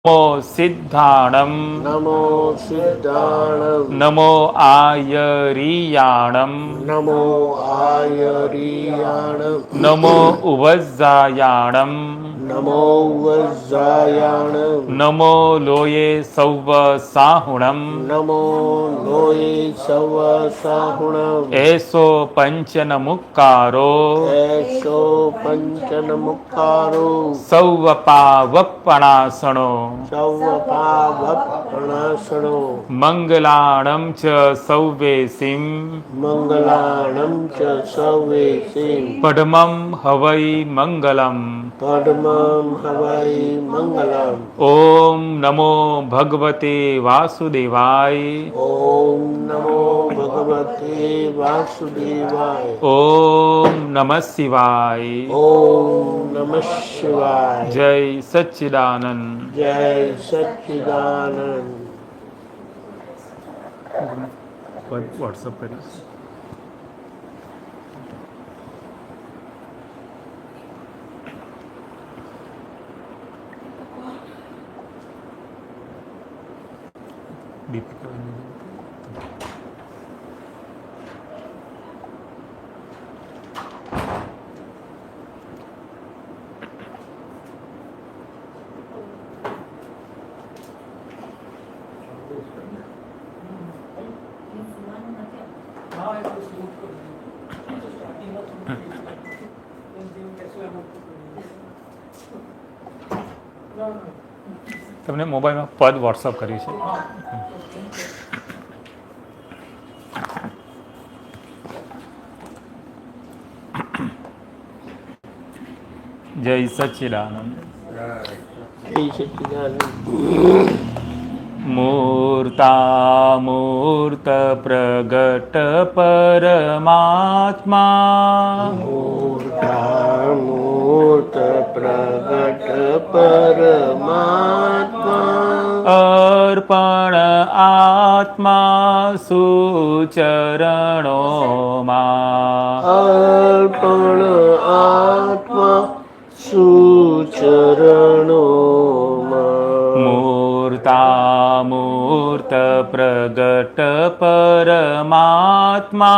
नमो सिद्धाणं नमो सिद्धाणं नमो आयरीयाणं नमो आयरीयाणं नमो उवज्जायाणं नमो वज्रायाणं नमो लोये सौव साहुणं नमो लोये सवसाहुणं एषो पंचनमुक्कारो ऐशो पंचनमुखारो सौवपावपणासणो सवपावपणासनो मंगलाणं च सौवेसिं मंगलाणं च सवेसिं पद्मं हवै मंगलम् पद्मं हवै मंगलम् ओम नमो भगवते वासुदेवाय ओम नमो भगवते वासुदेवाय ओम नमः शिवाय ओम नमः शिवाय जय सच्चिदानंद जय सच्चिदानंद व्हाट्सएप पे दीपिका તમને મોબાઈલમાં પદ વોટ્સઅપ કર્યું છે. જય સચ્ચિદાનંદ. जय सच्चिदानंद मूर्तामूर्त प्रगट परमात्मा मूर्त प्रगट परमात्मा अर्पण आत्मा सुचरणों अर्पण आत्मा सुचरणों मूर्तामूर्त प्रगट परमात्मा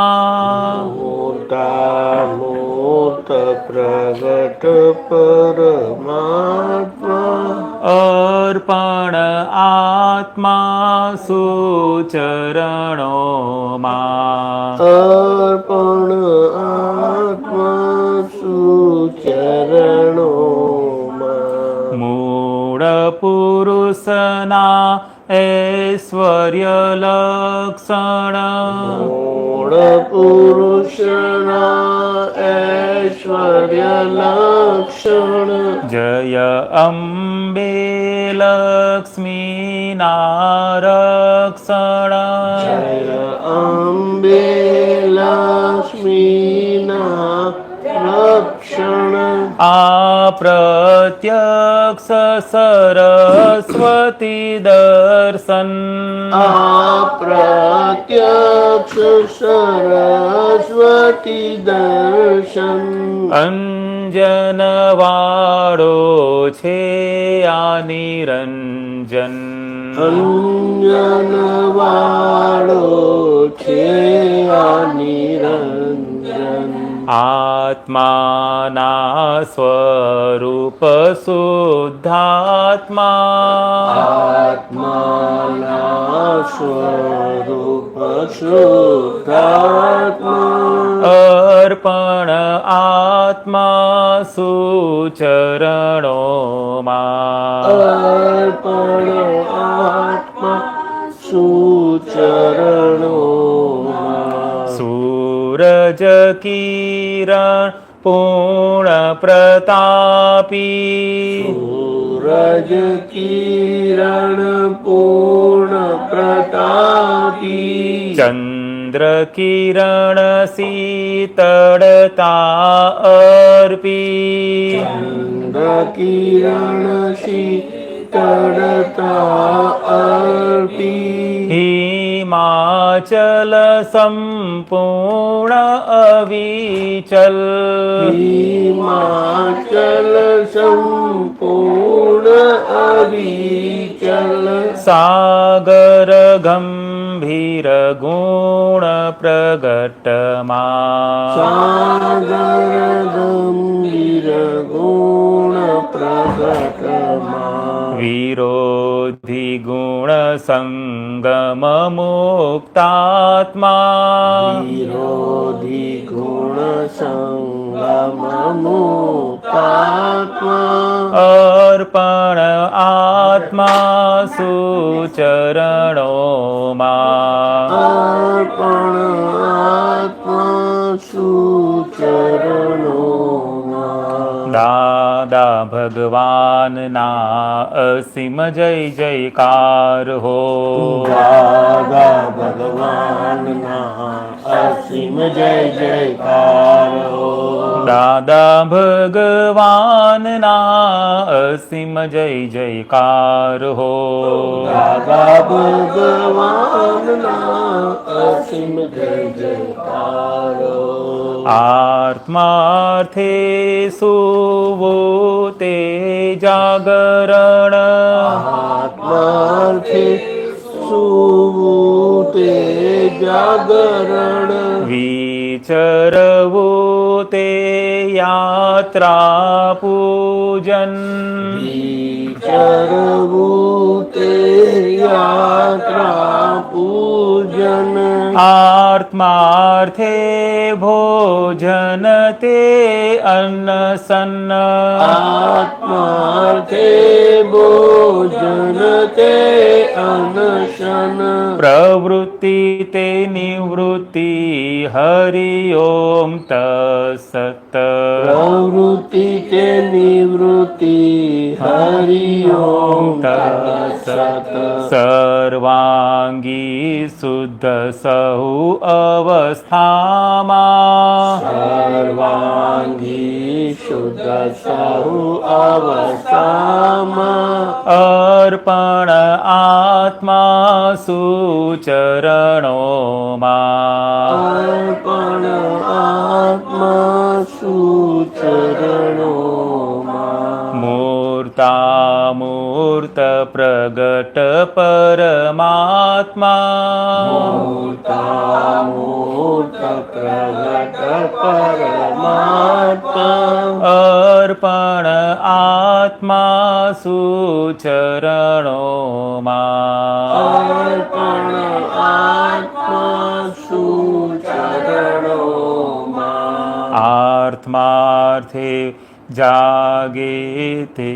मूर्त प्रगट परमात्मा अर्पण आत्मा सुचरणों अर्पण आत्मा सुचरणों मूળ પુરુષના ઐશ્વર્ય લક્ષણ મૂળ પુરુષના ઐશ્વર્ય લક્ષણ જય અંબે લક્ષ્મી નારક્ષણ જય અંબે લક્ષ્મીના રક્ષણ આ પ્રત્યક્ષ સરસ્વતી દર્શન આ પ્રત્યક્ષ સરસ્વતી દર્શન અંજન વાળો છે આ નિરંજન અંજન વાળો છે આ નિરંજન આત્માના સ્વરૂપ શુદ્ધાત્મા આત્માના સ્વરૂપ શુદ્ધાત્મા અર્પણ આત્મા સુચરણોમાં અર્પણ આત્મા સુચરણોમાં સૂરજ કિરણ પૂર્ણ પ્રતાપી સૂરજ કિરણ પૂર્ણ પ્રતાપી ચંદ્ર કિરણ શીતળતા અર્પી ચંદ્ર કિરણ શીતળતા અર્પી હિમાચલ સંપૂર્ણ અવિચલ હિમાચલ સંપૂર્ણ અવિચલ સાગર ગંભીર ગુણ પ્રગટમાં સાગર ગંભીર ગુણ પ્રગટમાં વિરોધી ગુણ સંગમ મુક્તાત્મા વિરોધી ગુણ સંગમ મુક્તાત્મા અર્પણ આત્મા સુચરણોમાં અર્પણ આત્મા સુચરણોમાં દાદા ભગવાનના અસીમ જય જયકાર હો દાદા ભગવાનના અસીમ જય જયકાર હો દાદા ભગવાનના અસીમ જય જયકાર હો દાદા ભગવાનના અસીમ જય જયકાર હો આત્માર્થે સુવો તે જાગરણ આત્માર્થે સુવું તે જાગરણ વિચરવું તે યાત્રા પૂજન વિચરવું તે યાત્રા પૂજન આત્માર્થે ભોજન તે અન્નસન્ન આત્માર્થે ભોજન તે અનશન પ્રવૃત્તિ તે નિવૃત્તિ હરિ ઓમ તત્સત પ્રવૃત્તિ તે નિવૃત્તિ હરિ ઓમ તત્સત સર્વાંગી શુદ્ધ સહુ અવસ્થામાં સર્વાંગી શુદ્ધ સહુ અવસ્થામાં અર્પણ આત્મા સુચરણોમાં અર્પણ આત્મા સુચરણોમાં મૂર્તામૂર્ત પ્રગટ પરમાત્મા મૂર્તામૂર્ત પ્રગટ પરમાત્મા અર્પણ આત્મા સુચરણોમાં અર્પણ આત્મા સુચરણોમાં આત્માર્થે જાગે તે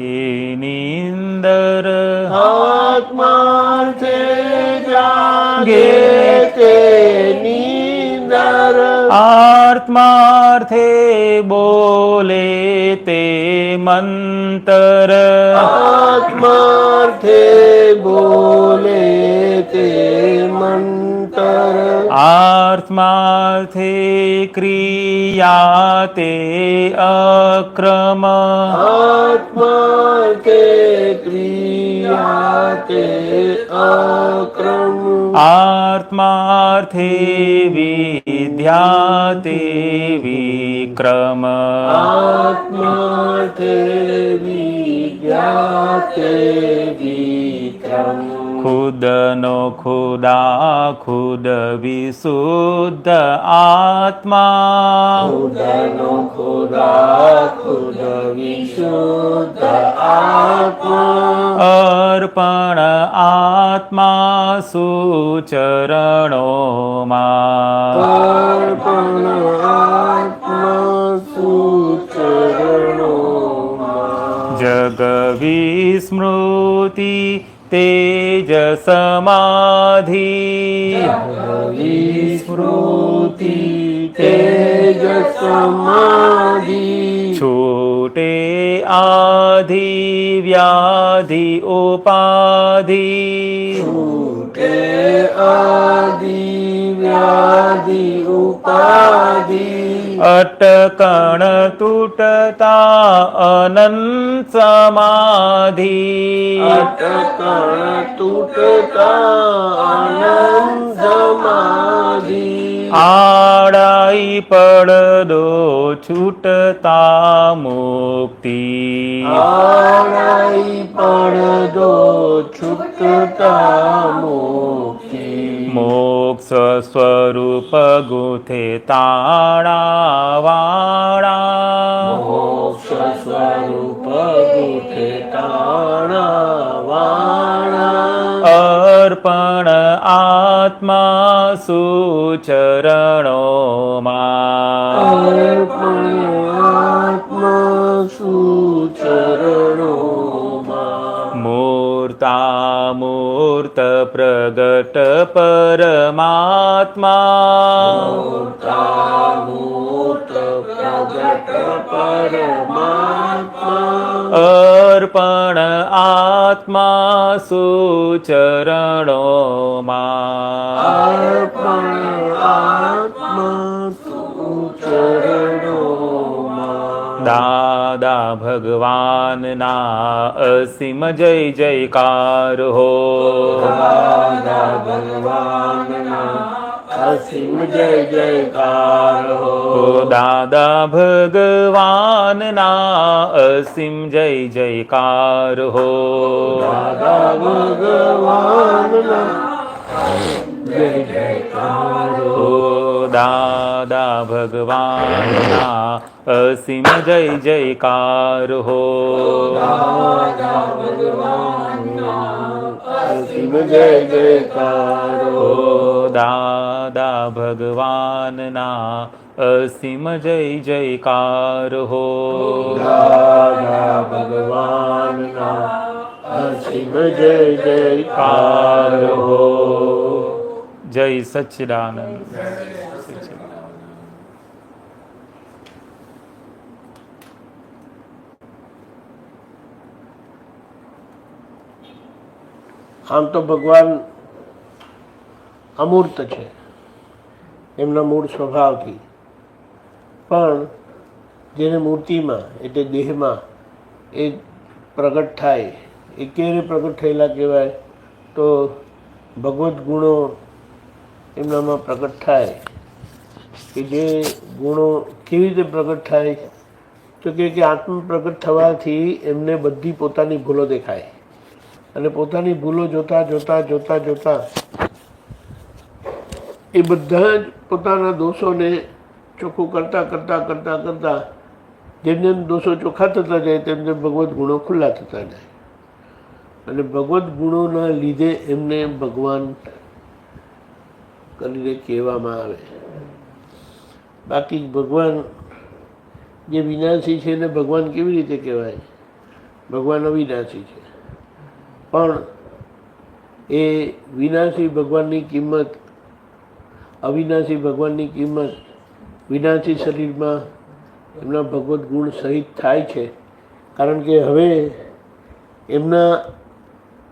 નિંદર આત્માર્થે જાગે તે નિંદર આત્માર્થે બોલે તે મંતર આત્માર્થે બોલે તે મંતર આત્માર્થે ક્રિયા તે અક્રમ આત્માર્થે ક્રિયા તે અક્રમ આત્માર્થે વિદ્યા તે વિક્રમ આત્માર્થે વિદ્યા તે વિક્રમ ખુદનો ખુદા ખુદ વિશુદ્ધ આત્મા ખુદનો ખુદા ખુદ વિશુદ્ધ આત્મા અર્પણ આત્મા સુચરણોમાં અર્પણ આત્મા સુચરણોમાં જગ વિસ્મૃતિ તેજ સમાધિ વિસ્મૃતિ તેજ સમાધિ છૂટે આધિ વ્યાધિ ઉપાધિ છૂટે આદિ વ્યાધિ ઉપાધિ અટકણ તૂટતા અનંત સમાધિ અટકણ તૂટતા આનંદ સમાધિ આડા આણાઈ પડદો છૂટતા મુક્તિ આણાઈ પડદો છૂટતા મુક્તિ મોક્ષ સ્વરૂપ ગુથે તાણાવાળા મોક્ષ સ્વરૂપ ગુથે તાણાવાળા અર્પણ આત્મા સુચરણોમાં અર્પણ આત્મા સુચરણોમાં મૂર્તામૂર્ત પ્રગટ પરમાત્મા મૂર્તામૂર્ત પ્રગટ પરમાત્મા અર્પણ આત્મા સુચરણોમાં અર્પણ આત્મા સુચરણોમાં દાદા ભગવાનના અસીમ જય જયકાર હો દાદા ભગવાનના અસીમ જય જયકાર હો દાદા ભગવાનના અસીમ જય જયકાર હો દાદા ભગવાનના જય જયકાર હો દાદા ભગવાનના અસીમ જય જયકાર હો દાદા ભગવાનના અસીમ જય જયકાર હો દાદા ભગવાનના અસીમ જય જયકાર હો દાદા ભગવાનના અસીમ જય જયકાર હો જય સચ્ચિદાનંદ આમ તો ભગવાન અમૂર્ત છે એમના મૂળ સ્વભાવથી, પણ જેને મૂર્તિમાં એટલે દેહમાં એ પ્રગટ થાય એ કેવી પ્રગટ થયેલા કહેવાય તો ભગવદ્ ગુણો એમનામાં પ્રગટ થાય. કે જે ગુણો કેવી રીતે પ્રગટ થાય તો કે આત્મ પ્રગટ થવાથી એમને બધી પોતાની ભૂલો દેખાય અને પોતાની ભૂલો જોતા જોતા જોતા જોતા એ બધા જ પોતાના દોષોને ચોખ્ખું કરતા કરતા કરતા કરતા જેમ જેમ દોષો ચોખ્ખા થતા જાય તેમ તેમ ભગવદ્ ગુણો ખુલ્લા થતા જાય અને ભગવદ્ ગુણોના લીધે એમને ભગવાન કરીને કહેવામાં આવે. બાકી ભગવાન જે વિનાશી છે એને ભગવાન કેવી રીતે કહેવાય? ભગવાન અવિનાશી છે, પણ એ વિનાશી ભગવાનની કિંમત, અવિનાશી ભગવાનની કિંમત વિનાશી શરીરમાં એમના ભગવદ્ ગુણ સહિત થાય છે. કારણ કે હવે એમના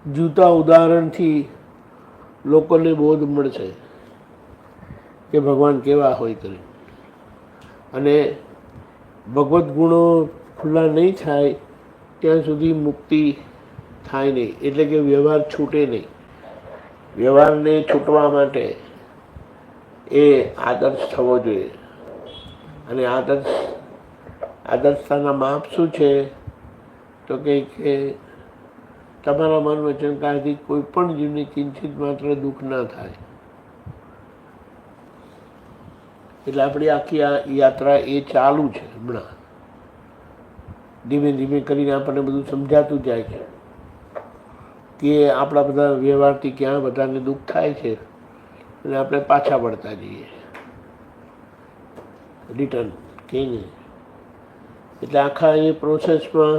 જૂતા ઉદાહરણથી લોકોને બોધ મળશે કે ભગવાન કેવા હોય કરી. અને ભગવદ્ ગુણો ખુલ્લા નહીં થાય ત્યાં સુધી મુક્તિ થાય નહીં, એટલે કે વ્યવહાર છૂટે નહીં. વ્યવહારને છૂટવા માટે એ આદર્શ થવો જોઈએ. અને આદર્શતાના માપ શું છે તો કે તમારા મન વચન કાળથી કોઈ પણ જીવને કિંચિત માત્ર દુઃખ ના થાય. એટલે આપણી આખી આ યાત્રા એ ચાલુ છે. હમણાં ધીમે ધીમે કરીને આપણને બધું સમજાતું જાય છે કે આપણા બધા વ્યવહારથી ક્યાં બધાને દુઃખ થાય છે અને આપણે પાછા વળતા જઈએ રિટર્ન કહીને. એટલે આખા એ પ્રોસેસમાં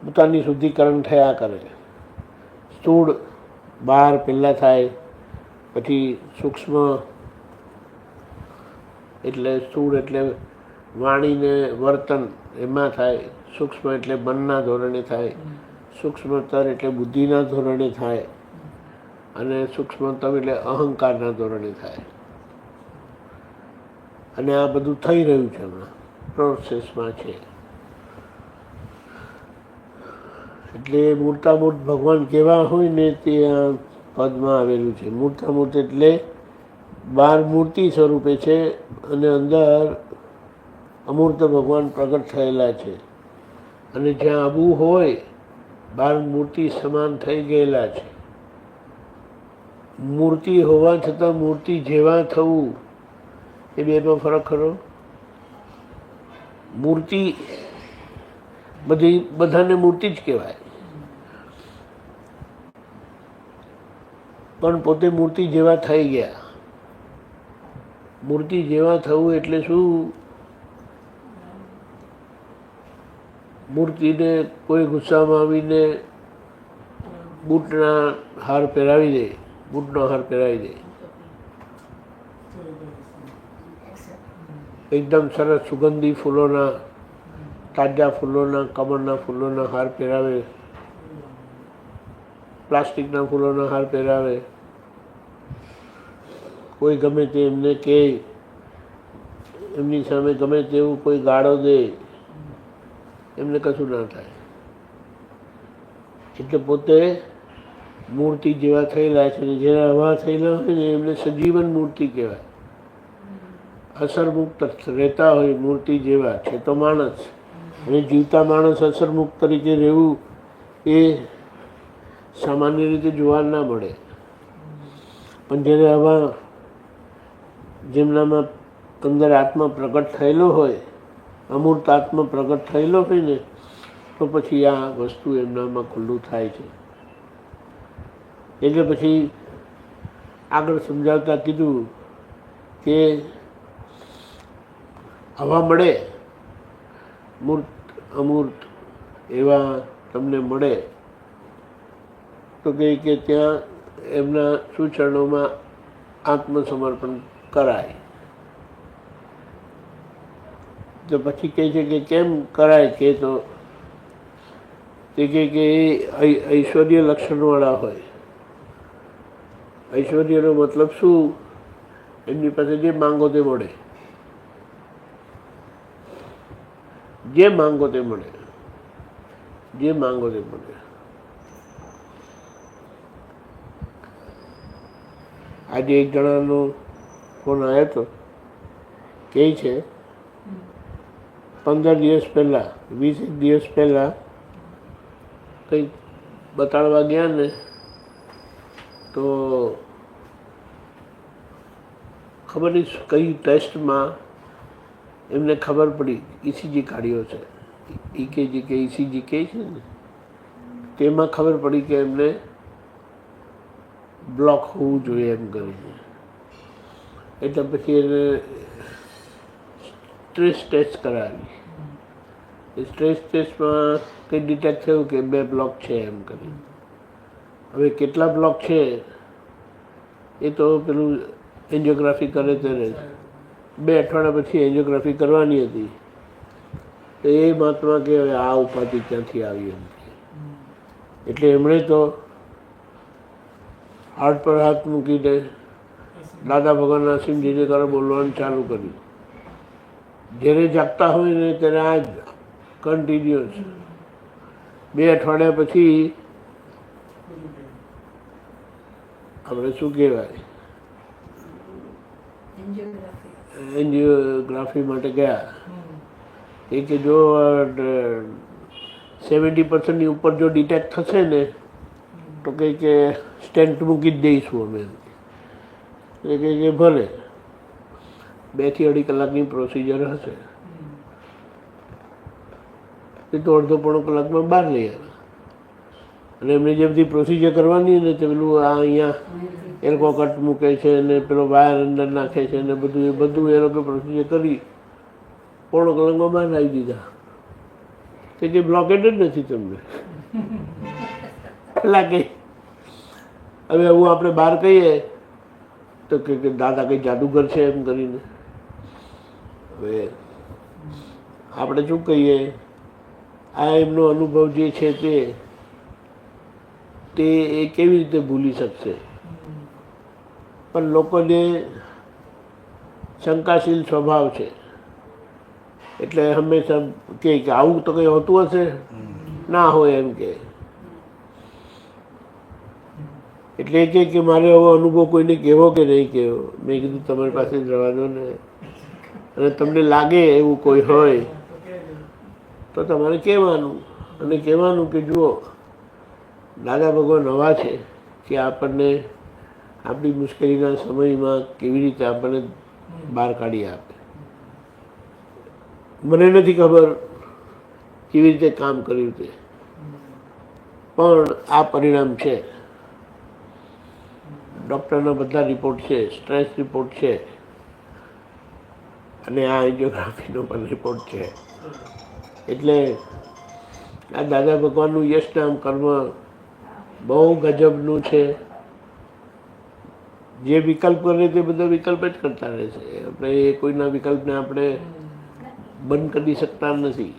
પોતાની શુદ્ધિકરણ થયા કરે. સ્થૂળ બહાર પહેલાં થાય, પછી સૂક્ષ્મ એટલે સ્થૂળ એટલે વાણીને વર્તન એમાં થાય, સૂક્ષ્મ એટલે મનના ધોરણે થાય, સૂક્ષ્મતર એટલે બુદ્ધિના ધોરણે થાય, અને સૂક્ષ્મતમ એટલે અહંકારના ધોરણે થાય. અને આ બધું થઈ રહ્યું છે, હમણાં પ્રોસેસમાં છે. એટલે મૂર્તામૂર્ત ભગવાન કેવા હોય ને તે આ પદમાં આવેલું છે. મૂર્તામૂર્ત એટલે બહાર મૂર્તિ સ્વરૂપે છે અને અંદર અમૂર્ત ભગવાન પ્રગટ થયેલા છે. અને જ્યાં આવું હોય બહાર મૂર્તિ સમાન થઈ ગયેલા છે. મૂર્તિ હોવા છતાં મૂર્તિ જેવા થવું એ બેમાં ફરક ખરો. મૂર્તિ બધાને મૂર્તિ જ કહેવાય, પણ પોતે મૂર્તિ જેવા થઈ ગયા. મૂર્તિ જેવા થવું એટલે શું? મૂર્તિને કોઈ ગુસ્સામાં આવીને બૂટના હાર પહેરાવી દે, બૂટનો હાર પહેરાવી દે, એકદમ સરસ સુગંધી ફૂલોના, તાજા ફૂલોના, કમળના ફૂલોના હાર પહેરાવે, પ્લાસ્ટિકના ફૂલોના હાર પહેરાવે, કોઈ ગમે તે એમને કહે, એમની સામે ગમે તેવું કોઈ ગાળો દે, એમને કશું ના થાય. એટલે પોતે મૂર્તિ જેવા થયેલા છે. જેના આવા થયેલા હોય ને એમને સજીવન મૂર્તિ કહેવાય. અસરમુક્ત રહેતા હોય મૂર્તિ જેવા છે તો માણસ, અને જીવતા માણસ અસરમુક્ત તરીકે રહેવું એ સામાન્ય રીતે જોવા ના મળે. પણ જ્યારે આવા જેમનામાં અંદર આત્મા પ્રગટ થયેલો હોય, અમૂર્ત આત્મા પ્રગટ થયેલો હોય ને, તો પછી આ વસ્તુ એમનામાં ખુલ્લું થાય છે. એટલે પછી આગળ સમજાવતા કીધું કે હવા મળે, મૂર્ત અમૂર્ત એવા તમને મળે તો કહે કે ત્યાં એમના સૂચનોમાં આત્મસમર્પણ કરાય. તો પછી કહે છે કે કેમ કરાય? કે તો તે કહે કે એ ઐશ્વર્ય લક્ષણવાળા હોય. ઐશ્વર્યનો મતલબ શું? એમની પાસે જે માંગો તે મળે, જે માંગો તે મળે, જે માંગો તે મળે. આજે એક જણાનો ફોન આવ્યો હતો, કહે છે 15 દિવસ પહેલાં, 20 દિવસ પહેલાં કંઈક બતાડવા ગયા ને તો ખબર નહીં કઈ ટેસ્ટમાં એમને ખબર પડી, ઇસીજી કાઢ્યો છે, ઇકેજી કે ઇસીજી કહે છે ને, તેમાં ખબર પડી કે એમને બ્લોક હોવું જોઈએ એમ કરીને. એટલે પછી એને સ્ટ્રેસ ટેસ્ટ કરાવી. એ સ્ટ્રેસ ટેસ્ટમાં કંઈ ડિટેક્ટ થયું કે 2 બ્લોક છે એમ કરીને. હવે કેટલા બ્લોક છે એ તો પેલું એન્જિયોગ્રાફી કરે ત્યારે 2 અઠવાડિયા પછી એન્જિયોગ્રાફી કરવાની હતી. તો એ મહાત્મા કે હવે આ ઉપાધિ ક્યાંથી આવી એમ. એટલે એમણે તો હાથ પર હાથ મૂકીને દાદા ભગવાનના અસીમ જય જયકાર બોલવાનું ચાલુ કર્યું. જ્યારે જાગતા હોય ને ત્યારે આ જ કન્ટિન્યુઅસ. 2 અઠવાડિયા પછી આપણે શું કહેવાય, એન્જિયોગ્રાફી માટે ગયા. એ કે જો 70% ઉપર જો ડિટેક્ટ થશે ને તો કંઈ કે સ્ટેન્ટ મૂકી જ દઈશું અમે. એ કહે કે ભલે 2 થી 2.5 કલાકની પ્રોસિજર હશે. એ તો અડધો પોણો કલાકમાં બહાર લઈ આવ્યા. અને એમને જે બધી પ્રોસિજર કરવાની ને તે પેલું આ અહીંયા એ લોકો કટ મૂકે છે ને પેલો વાયર અંદર નાખે છે ને બધું એ લોકો પ્રોસિજર કરી પોણો કલાકમાં બહાર લાવી દીધા. કે જે બ્લોકેડ જ નથી તમને લાગે. હવે એવું આપણે બહાર કહીએ તો કે દાદા કંઈ જાદુગર છે એમ કરીને. હવે આપણે શું કહીએ, આ એમનો અનુભવ જે છે તે એ કેવી રીતે ભૂલી શકશે? પણ લોકોને શંકાશીલ સ્વભાવ છે. એટલે હંમેશા કહે કે આવું તો કંઈ હોતું હશે, ના હોય એમ કે. એટલે એ કે મારે હવે અનુભવ કોઈને કહેવો કે નહીં કહેવો. મેં કીધું તમારી પાસે જ રહેવા દો ને, અને તમને લાગે એવું કોઈ હોય તો તમારે કહેવાનું, અને કહેવાનું કે જુઓ દાદા ભગવાન હવા છે કે આપણને આપણી મુશ્કેલીના સમયમાં કેવી રીતે આપણને બહાર કાઢી આપે. મને નથી ખબર કેવી રીતે કામ કર્યું તે, પણ આ પરિણામ છે. ડૉક્ટરના બધા રિપોર્ટ છે, સ્ટ્રેસ રિપોર્ટ છે, અને આ એન્જિયોગ્રાફીનો પણ રિપોર્ટ છે. એટલે આ દાદા ભગવાનનું યશ નામ કર્મ બહુ ગજબનું છે. જે વિકલ્પ કરે તે બધા વિકલ્પ જ કરતા રહે છે. આપણે એ કોઈના વિકલ્પને આપણે બંધ કરી શકતા નથી.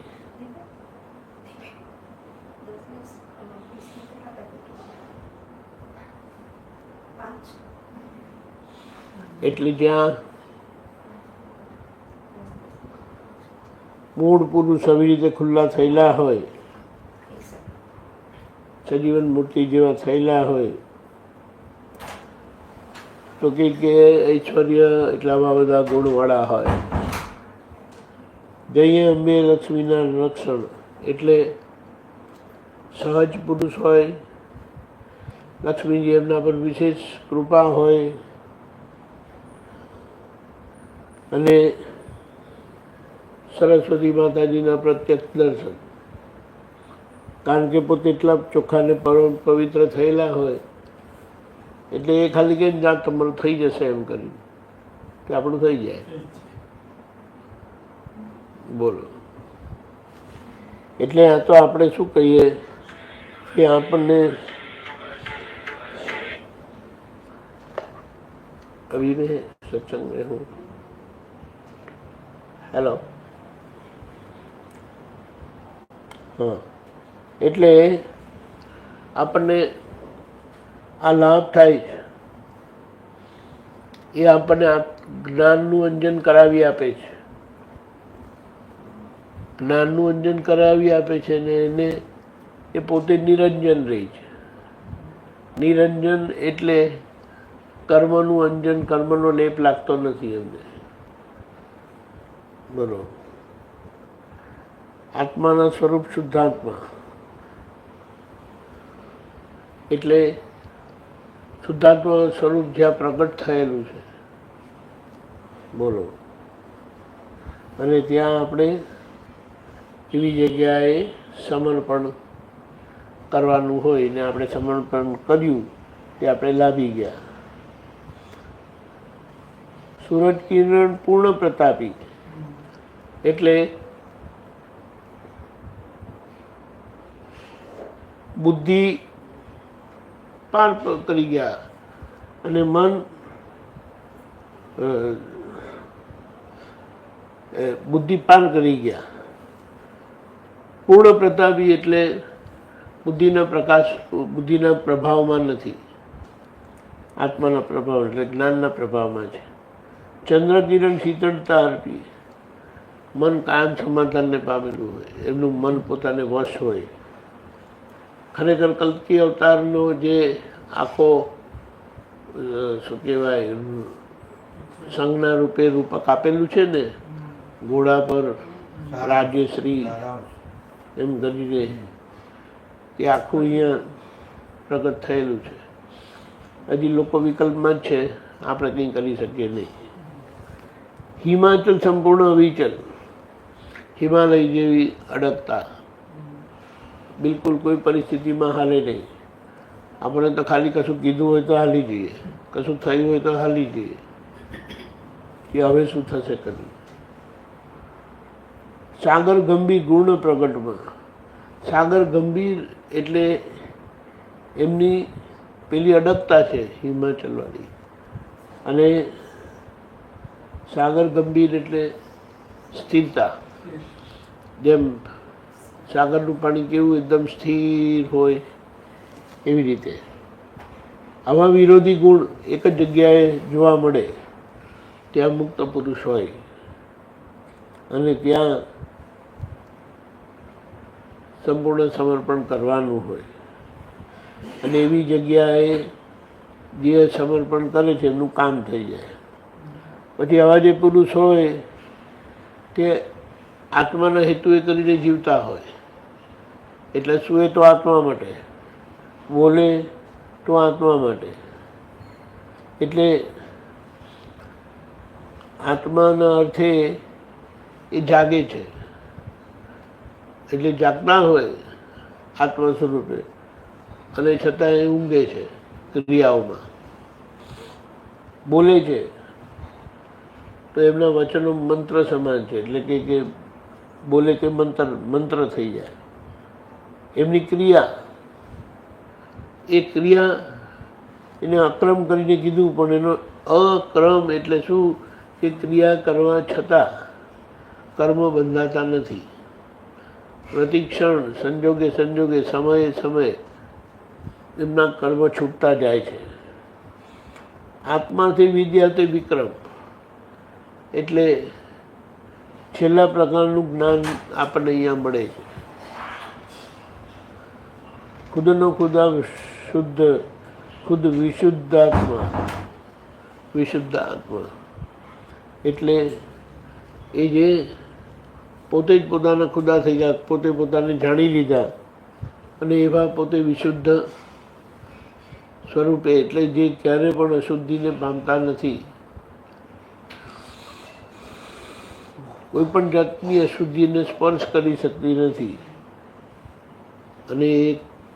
એટલે જ્યાં મૂળ પુરુષ આવી રીતે ખુલ્લા થયેલા હોય, સજીવન મૂર્તિ જેવા થયેલા હોય, તો કે ઐશ્વર્ય એટલામાં બધા ગુણવાળા હોય. જઈએ અંબે લક્ષ્મીના રક્ષણ, એટલે સહજ પુરુષ હોય, લક્ષ્મીજી એમના પર વિશેષ કૃપા હોય, અને સરસ્વતી માતાજીના પ્રત્યક્ષ દર્શન. કારણ કે પોતે એટલા ચોખ્ખાને પરમ પવિત્ર થયેલા હોય, એટલે એ ખાલી કે જાત તમારું થઈ જશે એમ કરીને કે આપણું થઈ જાય. બોલો. એટલે આ તો આપણે શું કહીએ કે આપણને અભિને સત્સંગ હું હેલો હા, એટલે આપણને આ લાભ થાય છે એ આપણને આ જ્ઞાનનું અંજન કરાવી આપે છે. જ્ઞાનનું અંજન કરાવી આપે છે ને એને એ પોતે નિરંજન રહી છે. નિરંજન એટલે કર્મનું અંજન, કર્મનો લેપ લાગતો નથી એમને. બરોબર. આત્માના સ્વરૂપ શુદ્ધાત્મા, એટલે શુદ્ધાત્મા સ્વરૂપ જ્યાં પ્રગટ થયેલું છે. બોલો. અને ત્યાં આપણે એવી જગ્યાએ સમર્પણ કરવાનું હોય ને આપણે સમર્પણ કર્યું તે આપણે લાભી ગયા. સૂરજ કિરણ પૂર્ણ પ્રતાપી, એટલે બુદ્ધિ પાર કરી ગયા અને મન બુદ્ધિ પાર કરી ગયા. પૂર્ણ પ્રતાપી એટલે બુદ્ધિના પ્રકાશ, બુદ્ધિના પ્રભાવમાં નથી, આત્માના પ્રભાવ એટલે જ્ઞાનના પ્રભાવમાં છે. ચંદ્ર કિરણ શીતળતા અર્પી, મન કાયમ સમાધાનને પામેલું હોય, એમનું મન પોતાને વશ હોય. ખરેખર કલ્કી અવતારનો જે આખો શું કહેવાય સંજ્ઞા રૂપે રૂપક આપેલું છે ને, ઘોડા પર રાજ્યશ્રી એમ કરીને, તે આખું અહીંયા પ્રગટ થયેલું છે. હજી લોકો વિકલ્પમાં જ છે, આપણે કંઈ કરી શકીએ નહીં. હિમાચલ સંપૂર્ણ અવિચલ, હિમાલય જેવી અડગતા, બિલકુલ કોઈ પરિસ્થિતિમાં હાલે નહીં. આપણે તો ખાલી કશું કીધું હોય તો હાલી જઈએ, કશું થયું હોય તો હાલી જઈએ કે હવે શું થશે કરી. સાગર ગંભીર ગુણ પ્રગટમાં, સાગર ગંભીર એટલે એમની પેલી અડગતા છે હિમાચલવાળી, અને સાગર ગંભીર એટલે સ્થિરતા. જેમ સાગરનું પાણી કેવું એકદમ સ્થિર હોય એવી રીતે આવા વિરોધી ગુણ એક જ જગ્યાએ જોવા મળે ત્યાં મુક્ત પુરુષ હોય, અને ત્યાં સંપૂર્ણ સમર્પણ કરવાનું હોય. અને એવી જગ્યાએ જે સમર્પણ કરે છે એમનું કામ થઈ જાય. પછી આવા જે પુરુષ હોય તે આત્માના હેતુએ કરીને જીવતા હોય, એટલે સૂએ તો આત્મા માટે, બોલે તો આત્મા માટે. એટલે આત્માના અર્થે એ જાગે છે, એટલે જાગતા હોય આત્મા સ્વરૂપે, અને છતાં એ ઊંઘે છે ક્રિયાઓમાં. બોલે છે તો એમના વચનો મંત્ર સમાન છે, એટલે કે બોલે તે મંત્ર થઈ જાય. એમની ક્રિયા, એ ક્રિયા એને અક્રમ કરીને કીધું, પણ એનો અક્રમ એટલે શું કે ક્રિયા કરવા છતાં કર્મ બંધાતા નથી. પ્રતિક્ષણ, સંજોગે સમયે સમયે એમના કર્મ છૂટતા જાય છે. આત્માથી વિદ્યા તે વિક્રમ, એટલે છેલ્લા પ્રકારનું જ્ઞાન આપણને અહીંયા મળે છે. ખુદનો ખુદા શુદ્ધ, ખુદ વિશુદ્ધાત્મા, વિશુદ્ધ આત્મા એટલે એ જે પોતે જ પોતાના ખુદા થઈ ગયા, પોતે પોતાને જાણી લીધા, અને એવા પોતે વિશુદ્ધ સ્વરૂપે, એટલે જે ક્યારે પણ અશુદ્ધિને પામતા નથી. કોઈ પણ જાતની અશુદ્ધિને સ્પર્શ કરી શકતી નથી, અને એ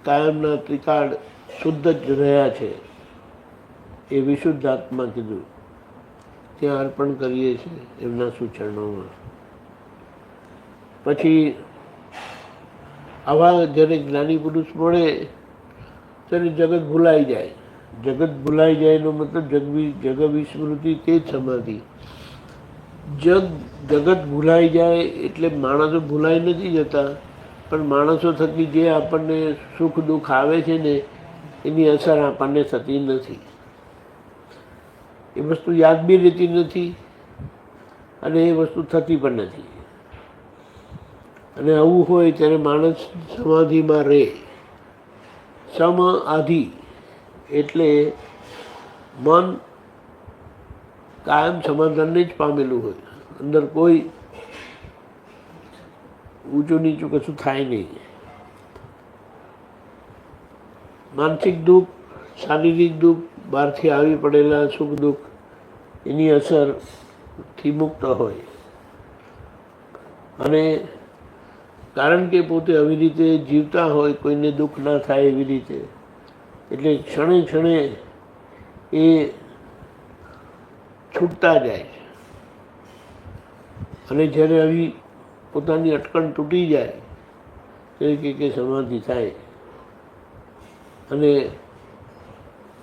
કાયમના ત્રિકાળ શુદ્ધ જ રહ્યા છે. એ વિશુદ્ધ આત્મા કીધું, ત્યાં અર્પણ કરીએ છીએ એમના સૂચનોમાં. પછી આવા જ્યારે જ્ઞાની પુરુષ મળે ત્યારે જગત ભૂલાઈ જાય. જગત ભૂલાઈ જાય એનો મતલબ જગ વિસ્મૃતિ, તે જ સમાધિ. જગત ભૂલાઈ જાય એટલે માણસો ભૂલાઈ નથી જતા, પણ માણસો થકી જે આપણને સુખ દુઃખ આવે છે ને, એની અસર આપણને થતી નથી. એ વસ્તુ યાદ બી રહેતી નથી, અને એ વસ્તુ થતી પણ નથી. અને આવું હોય ત્યારે માણસ સમાધિમાં રહે. સમ આધિ એટલે મન કાયમ સમાધાનને જ પામેલું હોય, અંદર કોઈ ઊંચું નીચું કશું થાય નહીં. માનસિક દુઃખ, શારીરિક દુઃખ, બહારથી આવી પડેલા સુખ દુઃખ, એની અસરથી મુક્ત હોય. અને કારણ કે પોતે આવી રીતે જીવતા હોય, કોઈને દુઃખ ના થાય એવી રીતે, એટલે ક્ષણે ક્ષણે એ છૂટતા જાય છે. અને જ્યારે આવી પોતાની અટકણ તૂટી જાય ત્યારે કે સમાધિ થાય, અને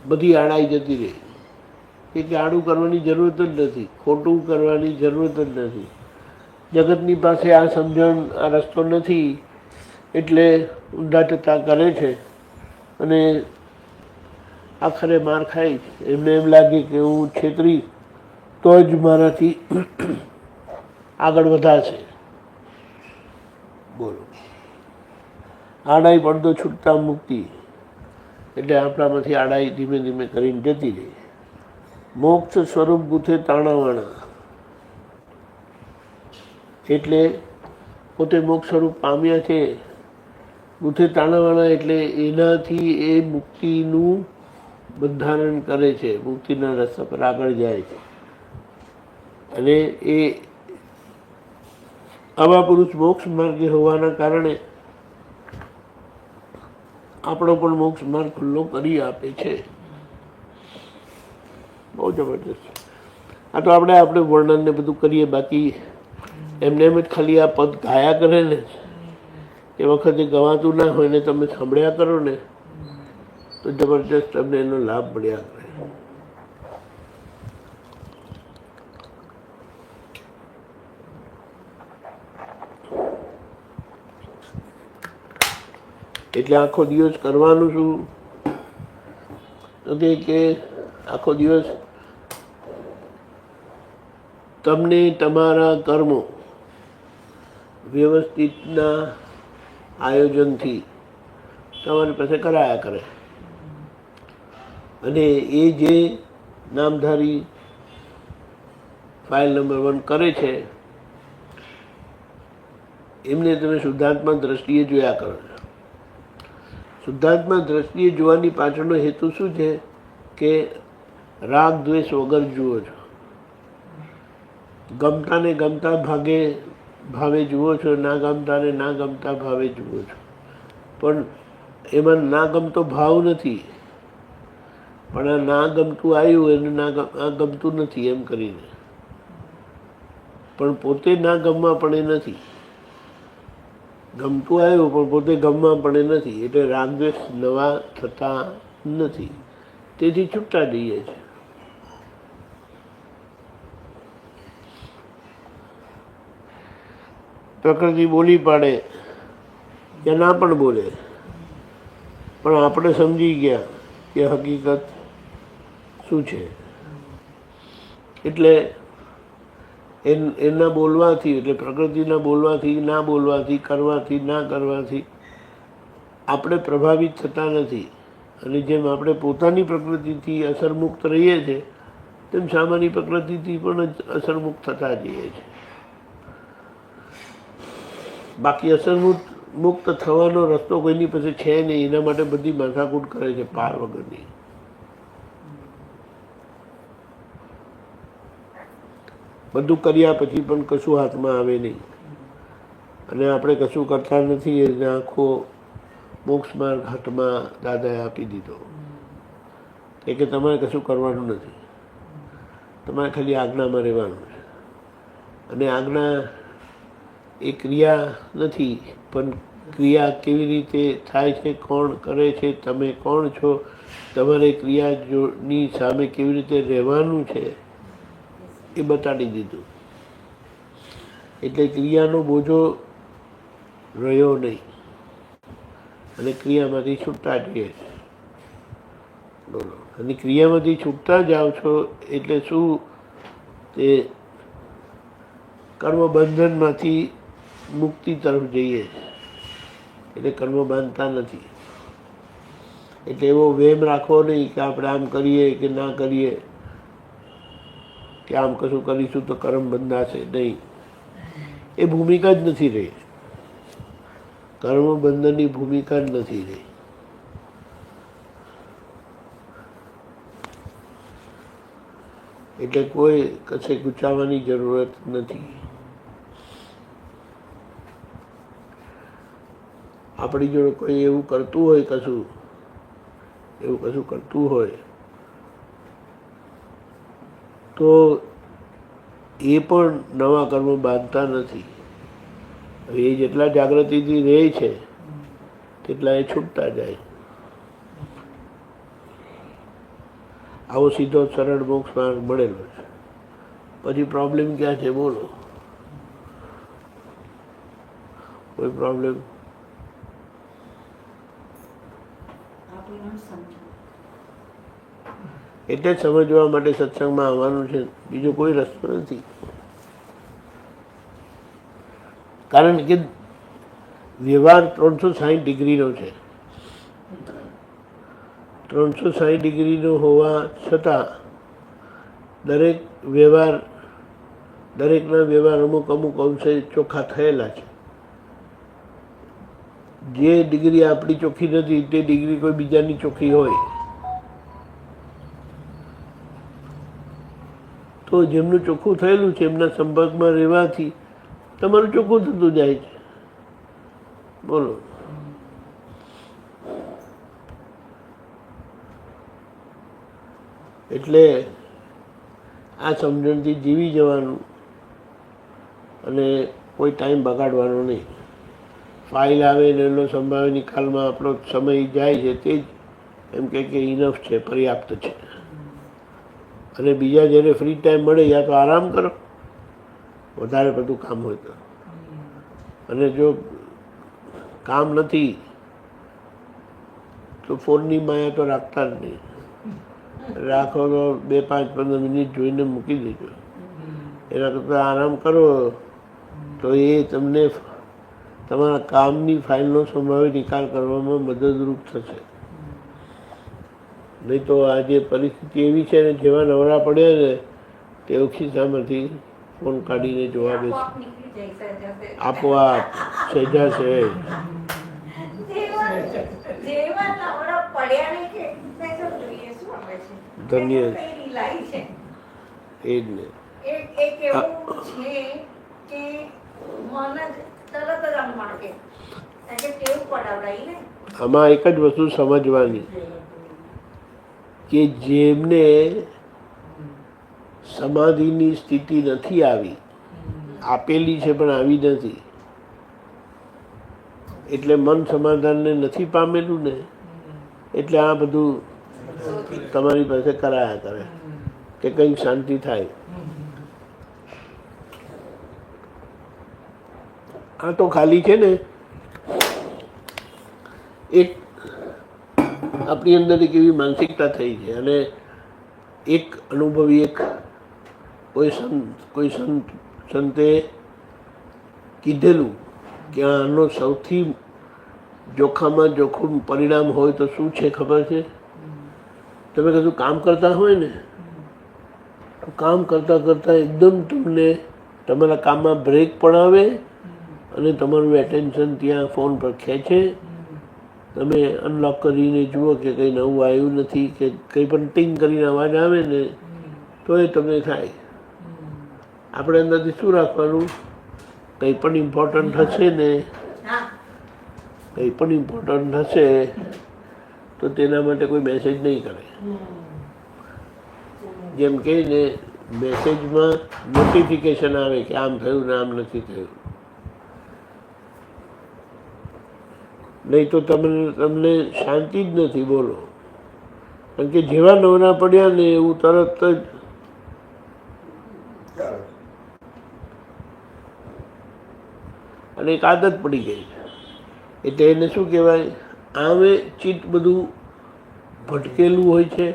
બધી આડાઈ જતી રહે. કે આડું કરવાની જરૂરત જ નથી, ખોટું કરવાની જરૂરત જ નથી. જગતની પાસે આ સમજણ, આ રસ્તો નથી, એટલે ઊંધા જતા કરે છે, અને આખરે માર ખાય. એમને એમ લાગે કે હું છેતરી તો જ મારાથી આગળ વધાશે. બોલો, આડાઈ પડદો છૂટતા મુક્તિ, એટલે આપણામાંથી આડાઈ ધીમે ધીમે કરીને જતી રહી. મોક્ષ સ્વરૂપ ગુથે તાણાવાણા, એટલે પોતે મોક્ષ સ્વરૂપ પામ્યા છે. ગુથે તાણાવાણા એટલે એનાથી એ મુક્તિનું બંધારણ કરે છે, મુક્તિના રસ્તા પર આગળ જાય છે. અને એ આવા પુરુષ મોક્ષ માર્ગે હોવાના કારણે આપણો પણ મોક્ષ માર્ગ ખુલ્લો કરી આપે છે. બહુ જબરદસ્ત. આ તો આપણે વર્ણન ને બધું કરીએ, બાકી એમને એમ જ ખાલી આ પદ ગાયા કરે ને, એ વખતે ગવાતું ના હોય ને તમે સાંભળ્યા કરો ને, તો જબરદસ્ત તમને એનો લાભ મળ્યા કરે. એટલે આખો દિવસ કરવાનું શું નથી કે આખો દિવસ તમને તમારા કર્મો વ્યવસ્થિતના આયોજનથી તમારી પાસે કરાયા કરે. અને એ જે નામધારી ફાઇલ નંબર 1 કરે છે એમને તમે શુદ્ધાત્મા દ્રષ્ટિએ જોયા કરો છો. શુદ્ધાત્મા દ્રષ્ટિએ જોવાની પાછળનો હેતુ શું છે કે રાગ દ્વેષ વગર જુઓ છો. ગમતાને ગમતા ભાવે જુઓ છો, ના ગમતાને ના ગમતા ભાવે જુઓ છો. પણ એમાં ના ગમતો ભાવ નથી, પણ આ ના ગમતું આવ્યું એને આ ગમતું નથી એમ કરીને. પણ પોતે ના ગમવા પણ એ નથી, ગમતું આવ્યું પણ પોતે ગમવા પણ એ નથી. એટલે રાગદ્વેષ નવા થતા નથી, તેથી છૂટતા જઈએ છે. પ્રકૃતિ બોલી પાડે કે ના પણ બોલે, પણ આપણે સમજી ગયા કે હકીકત શું છે. એટલે એના બોલવાથી, એટલે પ્રકૃતિના બોલવાથી, ના બોલવાથી, કરવાથી, ના કરવાથી આપણે પ્રભાવિત થતા નથી. અને જેમ આપણે પોતાની પ્રકૃતિથી અસરમુક્ત રહીએ છીએ તેમ સામાન્ય પ્રકૃતિથી પણ અસરમુક્ત થતા જઈએ છીએ. બાકી અસરમુક્ત થવાનો રસ્તો કોઈની પાસે છે નહીં. એના માટે બધી માથાકૂટ કરે છે પાર વગરની. બધું કર્યા પછી પણ કશું હાથમાં આવે નહીં, અને આપણે કશું કરતા નથી. એને આખો મોક્ષ માર્ગ હાથમાં દાદાએ આપી દીધો કે તમારે કશું કરવાનું નથી, તમારે ખાલી આજ્ઞામાં રહેવાનું છે. અને આજ્ઞા એ ક્રિયા નથી, પણ ક્રિયા કેવી રીતે થાય છે, કોણ કરે છે, તમે કોણ છો, તમારે ક્રિયાની સામે કેવી રીતે રહેવાનું છે એ બતાડી દીધું. એટલે ક્રિયાનો બોજો રહ્યો નહીં અને ક્રિયામાંથી છૂટતા જઈએ. બોલો. અને ક્રિયામાંથી છૂટતા જાઓ છો એટલે શું? તે કર્મ બંધનમાંથી મુક્તિ તરફ જઈએ. એટલે કર્મ બાંધતા નથી. એટલે એવો વેમ રાખવો નહીં કે આપણે આમ કરીએ કે ના કરીએ, કે આમ કશું કરીશું તો કર્મ બંધાશે નહીં. એ ભૂમિકા જ નથી રહી. કર્મ બંધનની ભૂમિકા જ નથી રહી. એટલે કોઈ કશે ગુચાવવાની જરૂરત નથી. આપણી જોડે કોઈ એવું કરતું હોય, એવું કશું કરતું હોય તો એ પણ નવા કર્મો બાંધતા નથી. હવે એ જેટલા જાગૃતિથી રહે છે તેટલા એ છૂટતા જાય. આવો સીધો સરળ મોક્ષ માર્ગ મળેલો છે. પછી પ્રોબ્લેમ ક્યાં છે? બોલો. કોઈ પ્રોબ્લેમ? એટલે જ સમજવા માટે સત્સંગમાં આવવાનું છે, બીજો કોઈ રસ્તો નથી. કારણ કે વ્યવહાર 360 ડિગ્રીનો છે. 360 ડિગ્રીનો હોવા છતાં દરેકના વ્યવહાર અમુક અંશે ચોખ્ખા થયેલા છે. જે ડિગ્રી આપણી ચોખ્ખી નથી તે ડિગ્રી કોઈ બીજાની ચોખ્ખી હોય તો જેમનું ચોખ્ખું થયેલું છે એમના સંપર્કમાં રહેવાથી તમારું ચોખ્ખું થતું જાય છે. બોલો. એટલે આ સમજણથી જીવી જવાનું અને કોઈ ટાઈમ બગાડવાનો નહીં. ફાઇલ આવે ને એનો સંભાવ્ય નિકાલમાં આપણો સમય જાય છે તે જ એમ કે ઇનફ છે, પર્યાપ્ત છે. અને બીજા જ્યારે ફ્રી ટાઈમ મળે યા તો આરામ કરો, વધારે બધું કામ હોય તો. અને જો કામ નથી તો ફોનની માયા તો રાખતા જ નહીં. રાખો તો 2, 5, 15 મિનિટ જોઈને મૂકી દેજો. એના કરતાં આરામ કરો તો એ તમને તમારા કામની ફાઇલનો સંભાવ્ય નિકાલ કરવામાં મદદરૂપ થશે. નહીં તો આજે પરિસ્થિતિ એવી છે ને, જેવા નવરા પડ્યા ને તેઓ ખિસ્સામાંથી ફોન કાઢીને જોવા બેસે, આપોઆપ સહેજા સહેજ. ધન્ય એ જ ને. આમાં એક જ વસ્તુ સમજવાની કે જેમને સમાધિની સ્થિતિ નથી આવી, આપેલી છે પણ આવી નથી, એટલે મન સમાધાનને નથી પામેલું ને, એટલે આ બધું તમારી પાસે કરાયા કરે કે કંઈક શાંતિ થાય. આ તો ખાલી છે ને એક આપણી અંદર એક એવી માનસિકતા થઈ છે, અને એક અનુભવી એક કોઈ સંતે કીધેલું કે આનો સૌથી જોખમમાં જોખમ પરિણામ હોય તો શું છે ખબર છે? તમે કશું કામ કરતા હોય ને, તો કામ કરતાં કરતાં એકદમ તમને તમારા કામમાં બ્રેક પણ આવે અને તમારું એટેન્શન ત્યાં ફોન પર ખેંચે. તમે અનલોક કરીને જુઓ કે કંઈ નવું આવ્યું નથી, કે કંઈ પણ ટિંગ કરીને અવાજ આવે ને તો એ તમને થાય. આપણે અંદરથી શું રાખવાનું? કંઈ પણ ઇમ્પોર્ટન્ટ હશે ને, કંઈ પણ ઇમ્પોર્ટન્ટ હશે તો તેના માટે કોઈ મેસેજ નહીં કરે. જેમ કે ને મેસેજમાં નોટિફિકેશન આવે કે આમ થયું ને આમ નથી થયું. નહીં તો તમને શાંતિ જ નથી. બોલો, કારણ કે જેવા નવરા પડ્યા ને એવું તરત જ અને એક આદત પડી ગઈ. એટલે એને શું કહેવાય? આમે ચિત્ત બધું ભટકેલું હોય છે,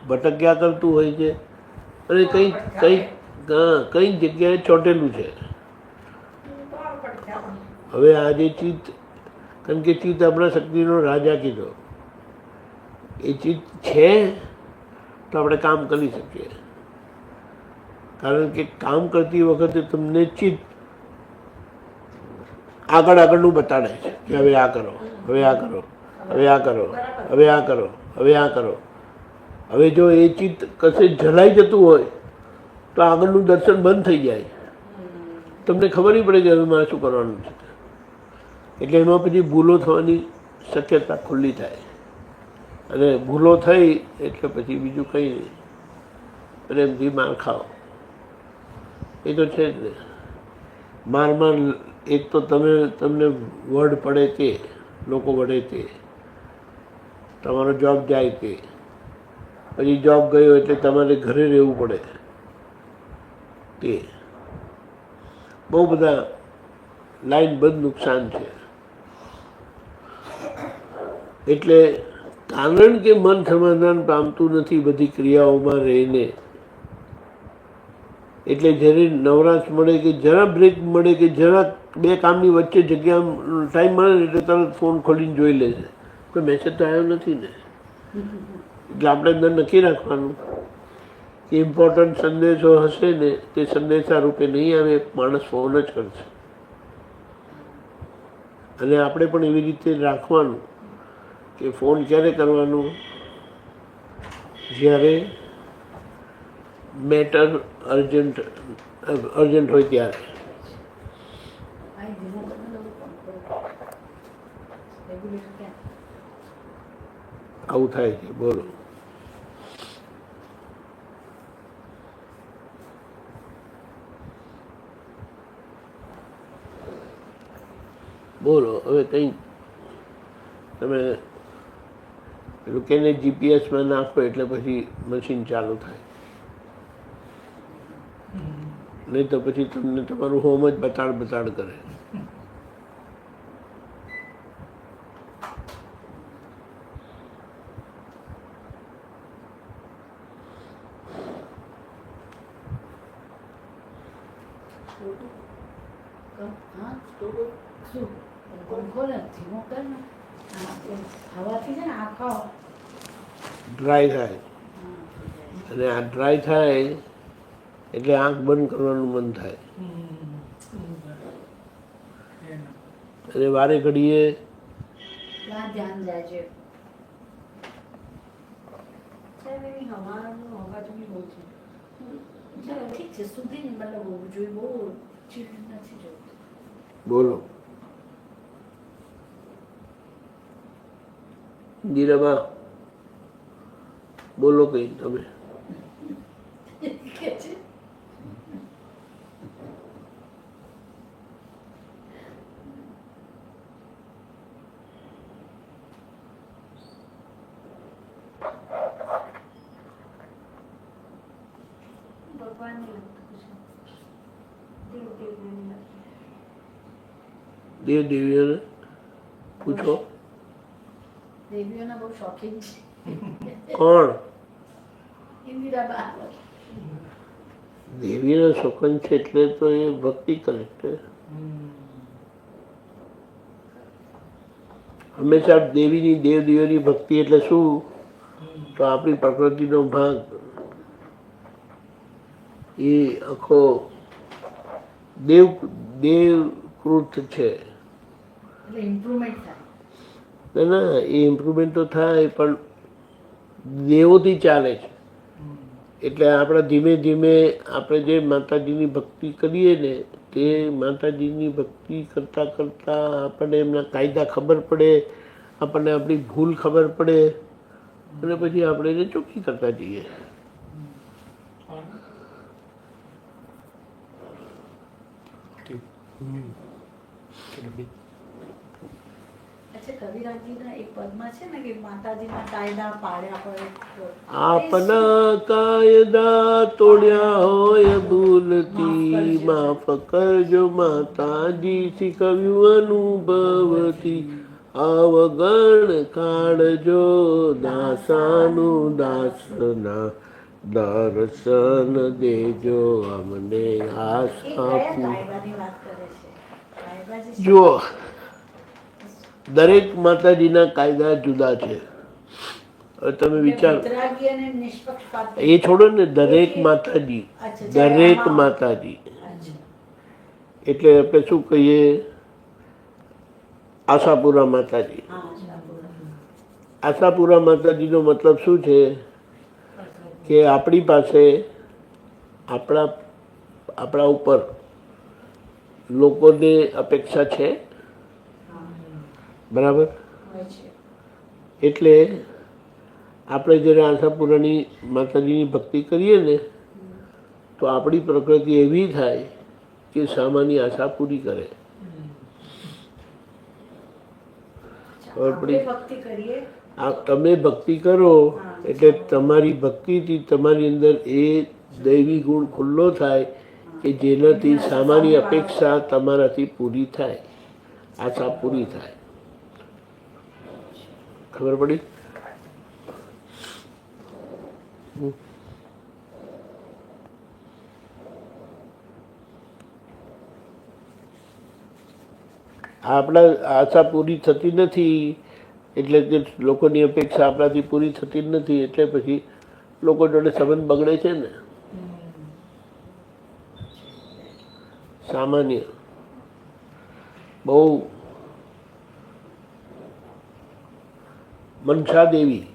ભટક્યા કરતું હોય છે, અને કઈ જગ્યાએ ચોંટેલું છે. હવે આજે ચિત્ત, કારણ કે ચિત્ત આપણા શક્તિનો રાજા કીધો, એ ચિત્ત છે તો આપણે કામ કરી શકીએ. કારણ કે કામ કરતી વખતે તમને ચિત્ત આગળનું બતાડે છે કે હવે આ કરો, હવે આ કરો, હવે આ કરો, હવે આ કરો, હવે આ કરો. હવે જો એ ચિત્ત કશે જલાઈ જતું હોય તો આગળનું દર્શન બંધ થઈ જાય, તમને ખબર નહીં પડે કે હવે મારે શું કરવાનું છે. એટલે એમાં પછી ભૂલો થવાની શક્યતા ખુલ્લી થાય, અને ભૂલો થઈ એટલે પછી બીજું કંઈ નહીં, પ્રેમથી માર ખાઓ. એ તો છે જ ને. મારમાં એક તો તમને વર્ડ પડે તે, લોકો વડે તે, તમારો જોબ જાય તે, પછી જોબ ગયો એટલે તમારે ઘરે રહેવું પડે તે, બહુ બધા લાઈનબંધ નુકસાન છે. એટલે કારણ કે મન સમાધાન પામતું નથી બધી ક્રિયાઓમાં રહીને, એટલે જ્યારે નવરાશ મળે કે જરા બ્રેક મળે કે જરા બે કામની વચ્ચે જગ્યા ટાઈમ મળે ને એટલે તરત ફોન ખોલીને જોઈ લે છે, કોઈ મેસેજ તો આવ્યો નથી ને. એટલે આપણે અંદર નક્કી રાખવાનું કે ઇમ્પોર્ટન્ટ સંદેશો હશે ને તે સંદેશા રૂપે નહીં આવે, માણસ ફોન જ કરશે. અને આપણે પણ એવી રીતે રાખવાનું કે ફોન ક્યારે કરવાનું? જ્યારે મેટર અર્જન્ટ હોય ત્યારે. આવું થાય છે. બોલો. બોલો હવે કંઈ તમે પેલું કેને જીપીએસમાં નાખો એટલે પછી મશીન ચાલુ થાય, નહીં તો પછી તમને તમારું હોમ જ બતાડ કરે. ડ્રાય થાય, અને આ ડ્રાય થાય એટલે આંખ બંધ કરવાનું મન થાય, અને વારે ઘડીએ ત્યાં ધ્યાન જાય છે. સાહેબ, એની હવાનો અવાજ બી બહુ છે. ચાલો ઠીક છે, સુધી નહીં મતલબ હોવું જોઈએ, બહુ ચીડ નથી જોતું. બોલો દીરાબા, બોલો કઈ તમે. કે છે ભગવાનની લાગતું છે. દેવ દેવીઓની લાગતું. દેવ દેવીઓને પૂછો. દેવીઓના બહુ શોખીન છે. કોણ ઇન્દિરાબા. દેવીના શોખન છે એટલે તો એ ભક્તિ કરે છે. હંમેશા દેવીની દેવ દેવીની ભક્તિ એટલે શું? તો આપણી પ્રકૃતિનો ભાગ એ આખો દેવકૃત છે. એટલે ઇમ્પ્રુવમેન્ટ થાય. ના, એ ઇમ્પ્રુવમેન્ટ તો થાય, પણ દેવોથી ચાલે છે. એટલે આપણે ધીમે ધીમે આપણે જે માતાજીની ભક્તિ કરીએ ને, તે માતાજીની ભક્તિ કરતાં કરતાં આપણને એમના કાયદા ખબર પડે, આપણને આપણી ભૂલ ખબર પડે, અને પછી આપણે એને ચોખ્ખી કરતા જઈએ. અચ્છા, કવિરાજજીના એક પદમાં છે ને કે માતાજીના કાયદા પાડ્યા પડે. આપના કાયદા તોડ્યા હોય ભૂલથી, માફ કરજો માતાજી, શીખવ્યું અનુભવથી. અવગણ કાઢજો દાસાનું દાસના, દર્શન દેજો અમને આશા. કાયદાની વાત કરે છે. કાયદા જે જુઓ, દરેક માતાજીના કાયદા જુદા છે. હવે તમે વિચારો, વિતરાગી અને નિષ્પક્ષપાત. એ છોડો ને, દરેક માતાજી, દરેક માતાજી એટલે આપણે શું કહીએ, આશાપુરા માતાજી. આશાપુરા માતાજીનો મતલબ શું છે કે આપણી પાસે આપણા ઉપર લોકોને અપેક્ષા છે, બરાબર? એટલે આપણે જ્યારે આશાપુરાની માતાજીની ભક્તિ કરીએ ને, તો આપણી પ્રકૃતિ એવી થાય કે સામાની આશા પૂરી કરે. તમે ભક્તિ કરો એટલે તમારી ભક્તિથી તમારી અંદર એ દૈવી ગુણ ખુલ્લો થાય કે જેનાથી સામાન્ય અપેક્ષા તમારાથી પૂરી થાય, આશા પૂરી થાય. ખબર પડી? આપણા આશા પૂરી થતી નથી, એટલે કે લોકોની અપેક્ષા આપણાથી પૂરી થતી જ નથી, એટલે પછી લોકો જોડે સંબંધ બગડે છે ને. સામાન્ય બહુ મનસા દેવી.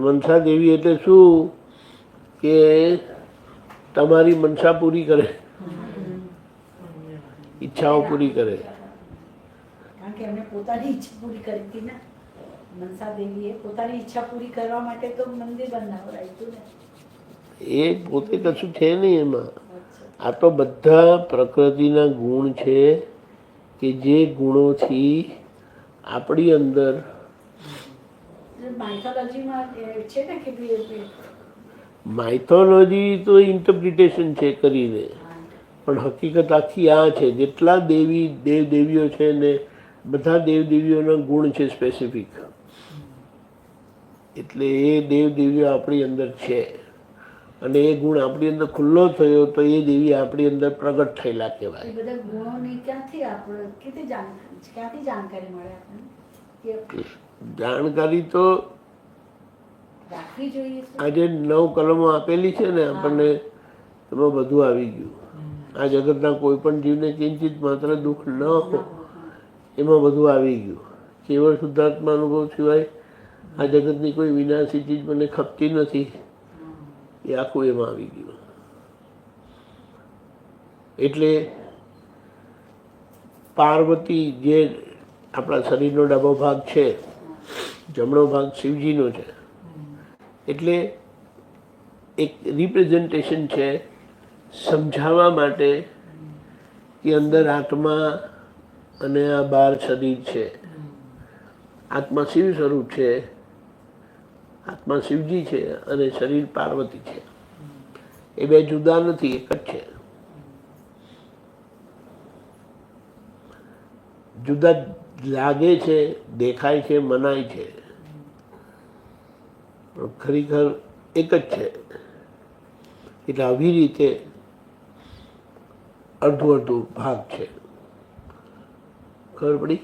મનસા દેવી એટલે શું કે તમારી મનસા પૂરી કરે, ઈચ્છાઓ પૂરી કરે. કારણ કે એમને પોતાની ઈચ્છા પૂરી કરી હતી ને. મનસા દેવીએ પોતાની ઈચ્છા પૂરી કરવા માટે તો મંદિર બનાવડાવ્યું હતું ને. એ પોતે કશું છે નહીં એમાં. આ તો બધા પ્રકૃતિના ગુણ છે કે જે ગુણોથી આપણી અંદર માઇથોલોજી તો ઇન્ટરપ્રિટેશન છે કરીને, પણ હકીકત આખી આ છે. જેટલા દેવીઓ છે ને, બધા દેવીઓના ગુણ છે સ્પેસિફિક. એટલે એ દેવીઓ આપણી અંદર છે, અને એ ગુણ આપણી અંદર ખુલ્લો થયો તો એ દેવી આપણી અંદર પ્રગટ થયેલા કહેવાય. બધા ગુણોની ક્યાંથી જાણકારી મળે આપણને? જાણકારી તો રાખવી જોઈએ શું? આજે 9 કલમો આપેલી છે ને આપણને, એમાં બધું આવી ગયું. આ જગતના કોઈ પણ જીવને કિંચિત માત્ર દુઃખ ન હો, એમાં બધું આવી ગયું. કેવળ શુદ્ધાત્મા અનુભવ સિવાય આ જગતની કોઈ વિનાશી ચીજ મને ખપતી નથી, એ આખું એમાં આવી ગયું. એટલે પાર્વતી જે આપણા શરીરનો ડાબો ભાગ છે, જમણો ભાગ શિવજીનો છે, એટલે એક રિપ્રેઝન્ટેશન છે સમજાવવા માટે કે અંદર આત્મા અને આ બહાર શરીર છે. આત્મા શિવ સ્વરૂપ છે, આત્મા શિવજી છે અને શરીર પાર્વતી છે. એ બે જુદા નથી, એક જ છે. જુદા લાગે છે, દેખાય છે, મનાય છે, પણ ખરેખર એક જ છે. એટલે આવી રીતે અડધું અડધું ભાગ છે. ખબર પડી?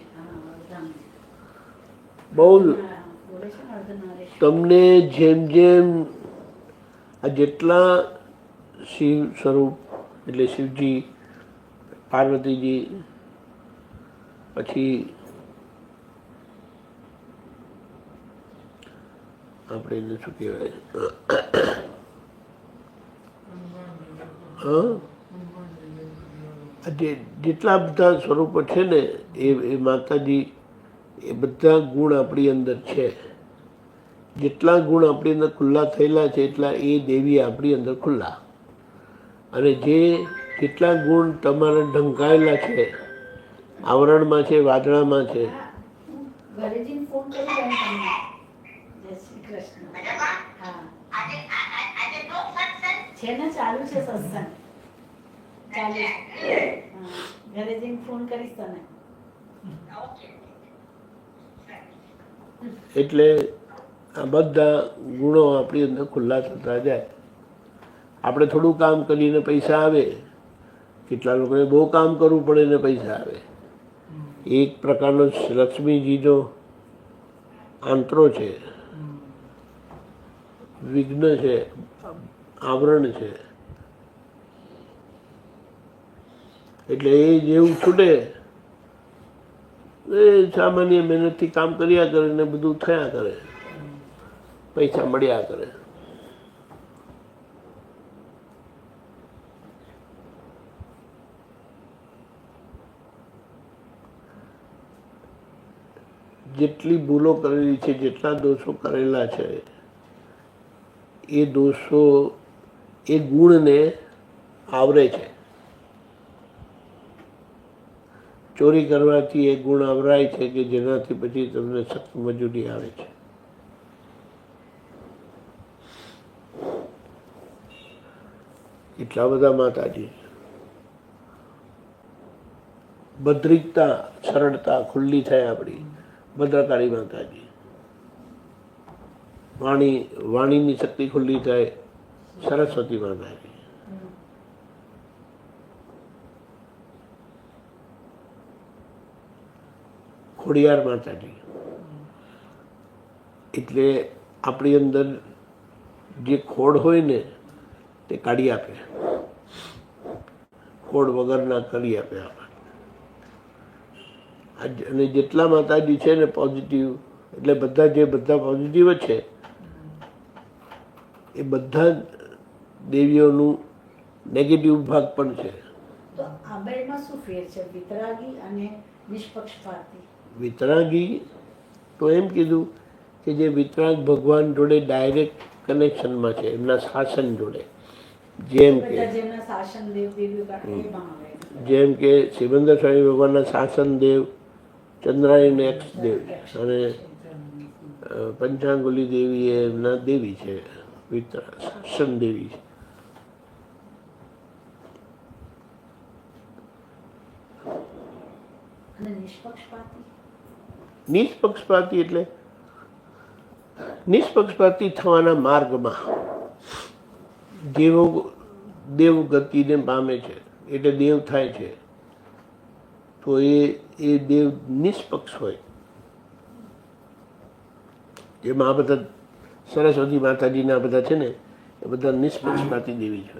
બહુ તમને જેમ જેમ આ જેટલા શિવ સ્વરૂપ એટલે શિવજી, પાર્વતીજી, પછી આપણે એને શું કહેવાય, જેટલા બધા સ્વરૂપો છે ને એ માતાજી, એ બધા ગુણ આપણી અંદર છે. જેટલા ગુણ આપણી અંદર ખુલ્લા થયેલા છે એટલા એ દેવી આપણી અંદર ખુલ્લા. અને જેટલા ગુણ તમારા ઢંકાયેલા છે, આવરણમાં છે, વાદળામાં છે. ચાલુ છે સત્સંગ, ચાલુ. ઘરે જઈને ફોન કરીશ તને. એટલે આ બધા ગુણો આપણી અંદર ખુલ્લા થતા જાય. આપણે થોડું કામ કરીને પૈસા આવે, કેટલા લોકોને બહુ કામ કરવું પડે ને પૈસા આવે. એક પ્રકારનો લક્ષ્મીજીનો આંતરો છે, વિઘ્ન છે, આવરણ છે. એટલે એ જેવું છૂટે એ સામાન્ય મહેનતથી કામ કર્યા કરે ને બધું થયા કરે, પૈસા મળ્યા કરે. જેટલી ભૂલો કરેલી છે, જેટલા દોષો કરેલા છે, એ દોષો એ ગુણને આવરે છે. ચોરી કરવાથી એ ગુણ આવરાય છે કે જેનાથી પછી તમને સખ્ત મજૂરી આવે છે. એટલા બધા માતાજી, ભદ્રિકતા, સરળતા ખુલ્લી થાય આપણી. ભદ્રકાળી માતાજી, વાણીની શક્તિ ખુલ્લી થાય. સરસ્વતી માતાજી, ખોડિયાર માતાજી. એટલે આપણી અંદર જે ખોડ હોય ને તે કાઢી આપે, ખોડ વગરના કરી આપે આપણને. અને જેટલા માતાજી છે ને પોઝિટિવ, એટલે બધા પોઝિટિવ જ છે, એ બધા દેવીઓનું નેગેટિવ ભાગ પણ છે. તો આ બેમાં શું ફેર છે, વિતરાગી અને નિષ્પક્ષપાતી? વિતરાગી તો એમ કીધું કે જે વિતરાગ ભગવાન જોડે ડાયરેક્ટ કનેક્શનમાં છે, એમના શાસન જોડે. જેમ કે સિમંદર સ્વામી ભગવાનના શાસન દેવ, ચંદ્રાયણ એક્સ દેવ, અને પંચાંગુલી દેવી એમના દેવી છે, શાસન દેવી છે. નિષ્પક્ષપાતી એટલે નિષ્પક્ષપાતી થવાના માર્ગમાં જેવો દેવ ગતિને પામે છે, એટલે દેવ થાય છે, તો એ દેવ નિષ્પક્ષ હોય. જેમાં આ બધા સરસ્વતી માતાજીના બધા છે ને એ બધા નિષ્પક્ષપાતી દેવી છે,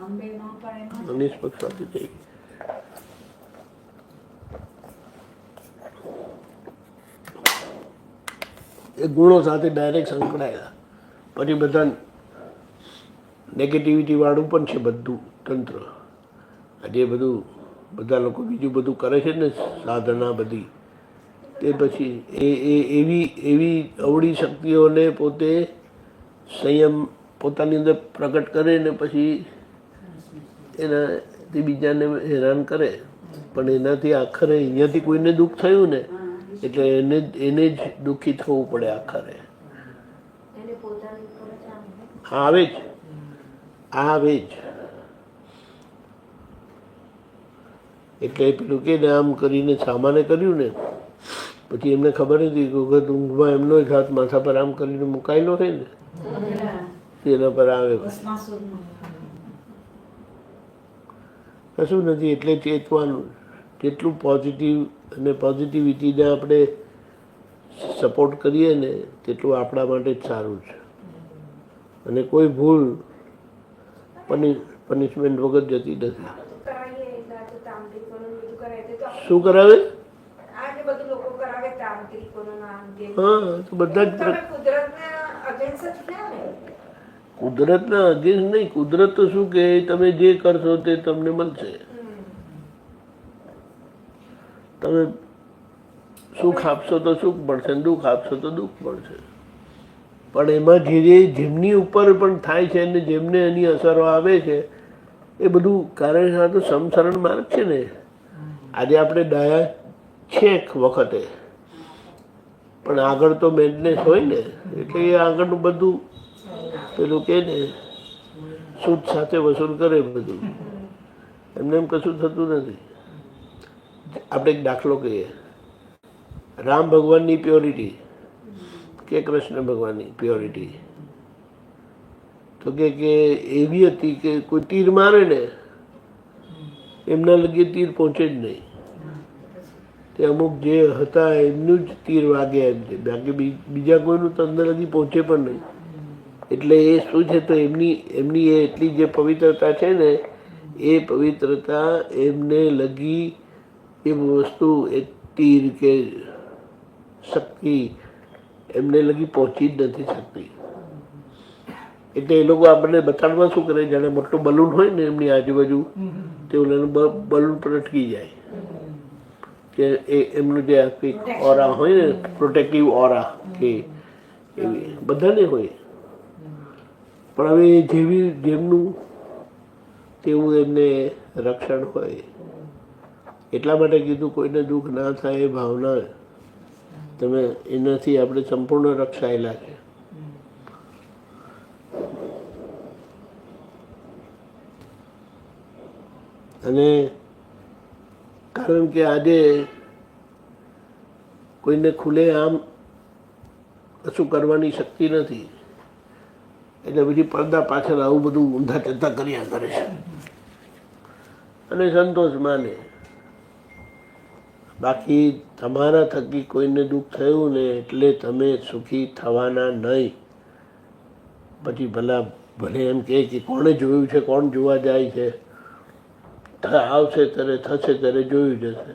અંબેમાં પણ એમાં નિષ્પક્ષપાતી દેવી. એ ગુણો સાથે ડાયરેક્ટ સંકળાયેલા. પછી બધા નેગેટિવિટી વાળું પણ છે બધું તંત્ર. આજે બધું બધા લોકો બીજું બધું કરે છે ને સાધના બધી, તે પછી એવી એવી અવળી શક્તિઓને પોતે સંયમ પોતાની અંદર પ્રગટ કરે ને પછી એનાથી બીજાને હેરાન કરે. પણ એનાથી આખરે અહીંયાથી કોઈને દુઃખ થયું ને એટલે એને જ દુઃખી થવું પડે આખરે. આવે જ આવે જ. એટલે પેલું કે ને આમ કરીને સામાને કર્યું ને પછી એમને ખબર હતી કે વખત ઊંઘમાં એમનો જ હાથ માથા પર આમ કરીને મુકાયેલો હોય ને એના પર આવે. કશું નથી. એટલે ચેતવાનું, જેટલું પોઝિટિવ અને પોઝિટિવિટીને આપણે સપોર્ટ કરીએ ને તેટલું આપણા માટે જ સારું છે. અને કોઈ ભૂલ પનિશમેન્ટ વગર જતી નથી. શું કરાવે? હા, તો બધા જ કુદરતના અગેન્સ્ટ નહીં. કુદરત તો શું કે તમે જે કરશો તે તમને મળશે. તમે સુખ આપશો તો સુખ મળશે, દુઃખ આપશો તો દુઃખ મળશે. પણ એમાં જે જેમની ઉપર પણ થાય છે અને જેમને એની અસરો આવે છે એ બધું કારણ આ તો સમસરણ માર્ગ છે ને. આજે આપણે ડાયા છે એક વખતે, પણ આગળ તો મેન્ટનેસ હોય ને, એટલે એ આગળનું બધું પેલું કે ને સૂદ સાથે વસૂલ કરે બધું. એમને એમ કશું થતું નથી. આપણે એક દાખલો કહીએ, રામ ભગવાનની પ્યોરિટી કે કૃષ્ણ ભગવાનની પ્યોરિટી તો કે એવી હતી કે કોઈ તીર મારે ને એમના લગી તીર પહોંચે જ નહીં. તે અમુક જે હતા એમનું જ તીર વાગે એમ છે, બાકી બીજા કોઈનું તો અંદર લગી પહોંચે પણ નહીં. એટલે એ શું છે તો એમની એ એટલી જે પવિત્રતા છે ને એ પવિત્રતા એમને લગી એ વસ્તુ એ તીર કે શક્તિ એમને લગી પહોંચી જ નથી શકતી. એટલે એ લોકો આપણને બતાડવા શું કરે, જાણે મોટું બલૂન હોય ને એમની આજુબાજુ તે ઓલાનું બલૂન પર અટકી જાય કે એમનું જે આખી ઓરા હોય ને પ્રોટેક્ટિવ ઓરા કે એવી બધાને હોય. પણ હવે જેમનું તેવું એમને રક્ષણ હોય. એટલા માટે કીધું કોઈને દુઃખ ના થાય એ ભાવના તમે એનાથી આપણે સંપૂર્ણ રક્ષાયેલા છે. અને કારણ કે આજે કોઈને ખુલ્લે આમ કશું કરવાની શક્તિ નથી, એટલે પછી પડદા પાછળ આવું બધું ઊંધા ચંદા કર્યા કરે છે અને સંતોષ માને. બાકી તમારા થકી કોઈને દુઃખ થયું ને એટલે તમે સુખી થવાના નહીં. પછી ભલે એમ કે કોણે જોયું છે, કોણ જોવા જાય છે, આવશે ત્યારે થશે ત્યારે જોયું જશે.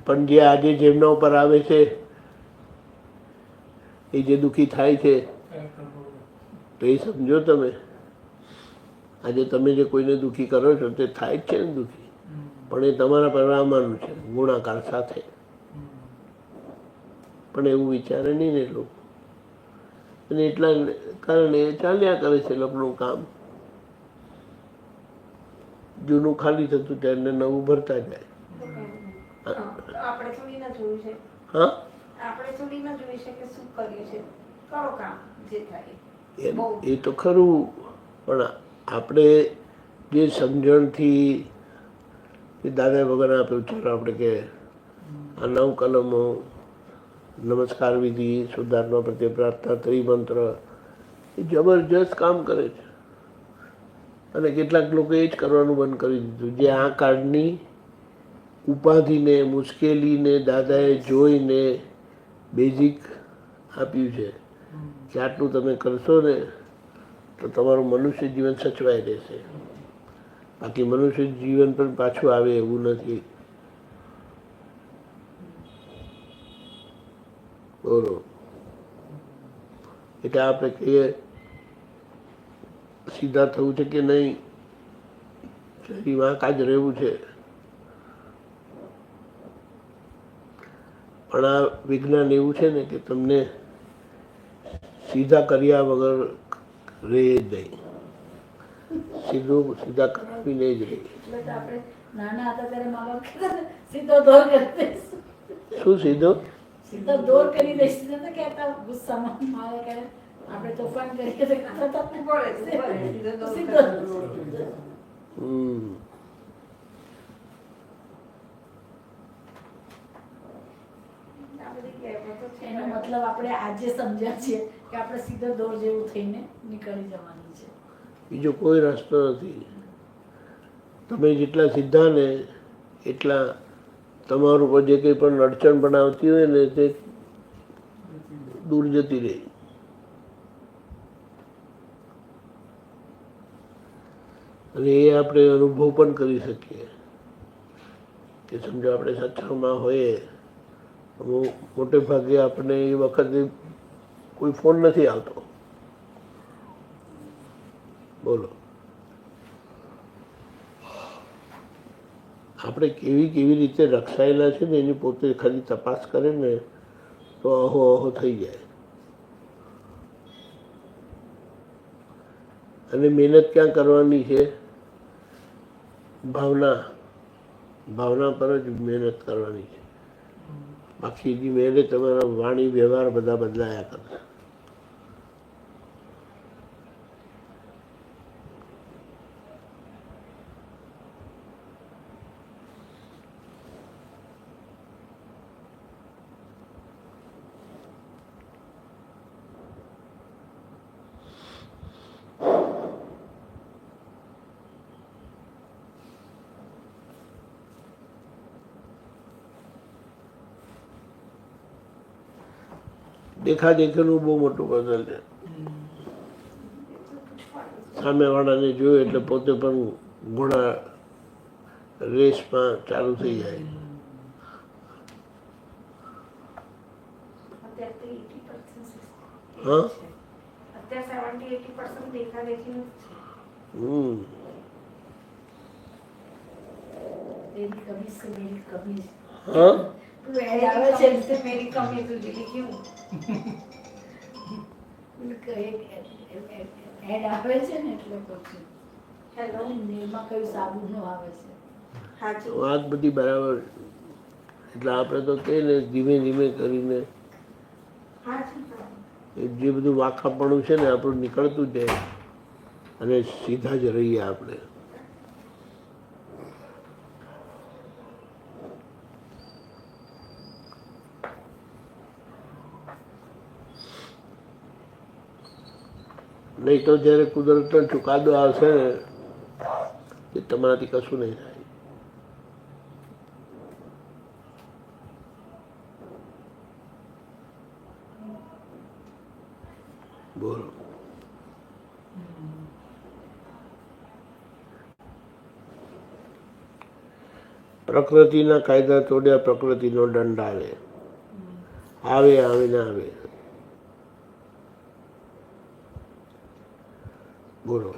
પણ જે આજે જેમના ઉપર આવે છે એ જે દુઃખી થાય છે તો એ સમજો તમે. આજે તમે જે કોઈને દુઃખી કરો છો તે થાય જ છે ને દુઃખી, પણ એ તમારા પરમાનું છે ગુણાકાર સાથે. પણ એવું વિચારે નહીં ને લોકો, અને એટલા કારણે ચાલ્યા કરે છે લોકોનું કામ. જૂનું ખાલી થતું ત્યારે નવું ભરતા જાય. હા, એ તો ખરું, પણ આપણે જે સમજણથી દાદા ભગવાન આપ્યું, ચાલો આપણે કે આ 9 કલમો, નમસ્કાર વિધિ, શુદ્ધાત્મા પ્રત્યે પ્રાર્થના, ત્રિમંત્ર એ જબરજસ્ત કામ કરે છે. અને કેટલાક લોકો એ જ કરવાનું બંધ કરી દીધું. જે આ કાળની ઉપાધિને મુશ્કેલીને દાદાએ જોઈને બેઝિક આપ્યું છે કે આટલું તમે કરશો ને તો તમારું મનુષ્ય જીવન સચવાઈ રહેશે. બાકી મનુષ્ય જીવન પણ પાછું આવે એવું નથી. બોલો. એટલે આપણે કહીએ સીધા થવું છે કે નહીં, વાંકા જ રહેવું છે. પણ આ વિજ્ઞાન એવું છે ને કે તમને સીધા કર્યા વગર રહે જ નહીં, સીધા કરાવીને જ રહે. એટલે તો આપણે નાના હતા ત્યારે મા બાપ કહેતા ને, સીધો દોર કરી દઈશું. શું સીધો? સીધો દોર કરી દઈશું. નતા કહેતા ગુસ્સામાં મારે કહે આપણે તોફાન કરીએ તો કહેતા તપને પડે સીધો. એનો મતલબ આપણે આજે સમજ્યા છીએ કે આપણે સીધો દોર જેવું થઈને નીકળી જવાનું છે. બીજો કોઈ રસ્તો નથી. તમે જેટલા સીધા ને એટલા તમારું પર જે કંઈ પણ અડચણ બનાવતી હોય ને તે દૂર જતી રહે. અને એ આપણે અનુભવ પણ કરી શકીએ કે સમજો આપણે સત્સંગમાં હોઈએ, મોટે ભાગે આપણે એ વખતે કોઈ ફોન નથી આવતો. બોલો, આપણે કેવી કેવી રીતે રક્ષાયેલા છે ને એની પોતે ખાલી તપાસ કરે ને તો અહો અહો થઈ જાય. અને મહેનત ક્યાં કરવાની છે? ભાવના પર જ મહેનત કરવાની છે. બાકી ધીમે તમારા વાણી વ્યવહાર બધા બદલાયા કરે. દેખાદેખીનું બહુ મોટું બદલ છે. સામેવાળાને જોયું એટલે પોતે પણ ઘોડા રેસમાં ચાલુ થઈ જાય. હા, હા, એડ આવે છે ને એટલે પછી હેલો નિર્મા કયું સાબુ નો આવે છે. વાત બધી બરાબર. એટલે આપણે તો કહીએ ને ધીમે ધીમે કરીને જે બધું વાંકાપણું છે ને આપણું નીકળતું જાય અને સીધા જ રહીએ આપણે. નહીં તો જયારે કુદરતનો ચુકાદો આવશે ને એ તમારાથી કશું નહીં થાય. બોલો. પ્રકૃતિના કાયદા તોડ્યા પ્રકૃતિનો દંડ આવે. આવે આવે ને આવે. બોલો.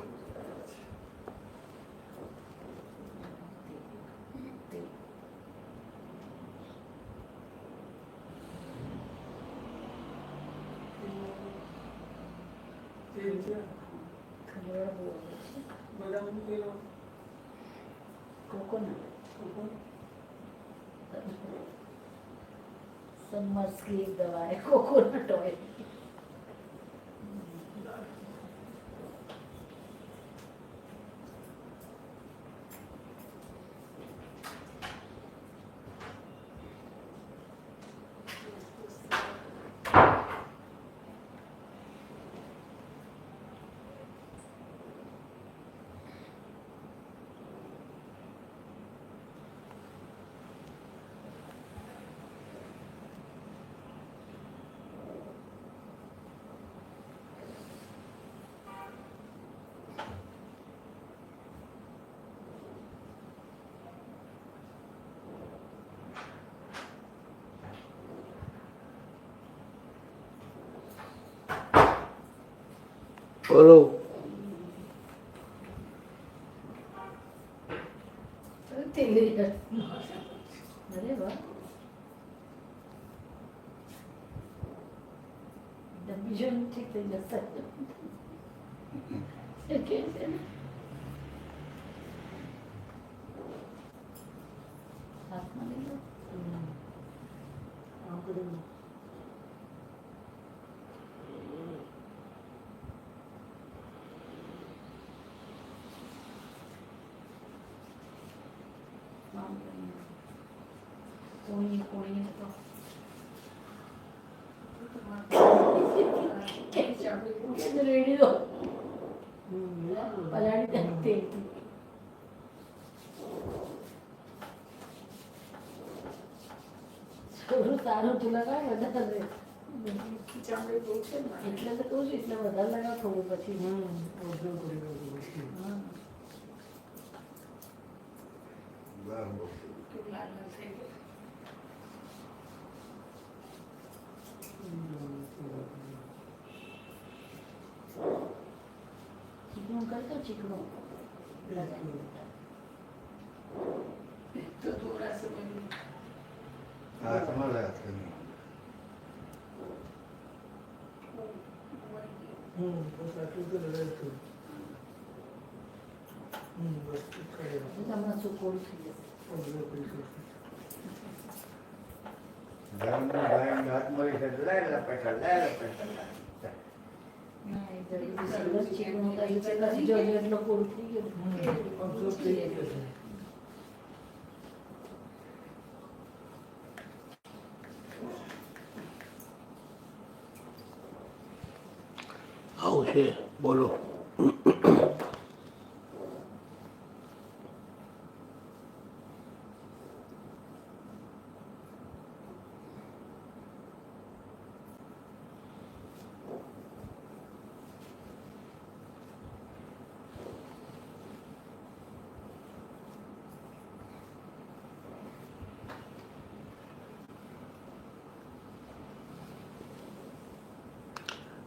समर्स की एक दवा है कोकोनट ऑयल. બોલો. અરે વાહ, બીજું ઠીક થઈ જશે. કે છે ને હાથમાં લઈ લો. આ બધું કોણી કોણી તો રેડિયો પલાળી તેલ થોડું સારું તું લગાવ વધારે ખીચામણી બહુ છે ને એટલે તો કહું છું એટલે વધારે લગાવ થોડું પછી ચીકણું કરતો ચીકણું તો થોડા સમય હા તમારે વાત કરી હમણાં સુકોડું થઈ જશે. ધર્મનો ભાઈ હાથ મળી છે લઈ લે પૈસા ચીકણું કર્યું છે પછી જોજો એટલો પૂરું થઈ ગયું. આવું છે. બોલો.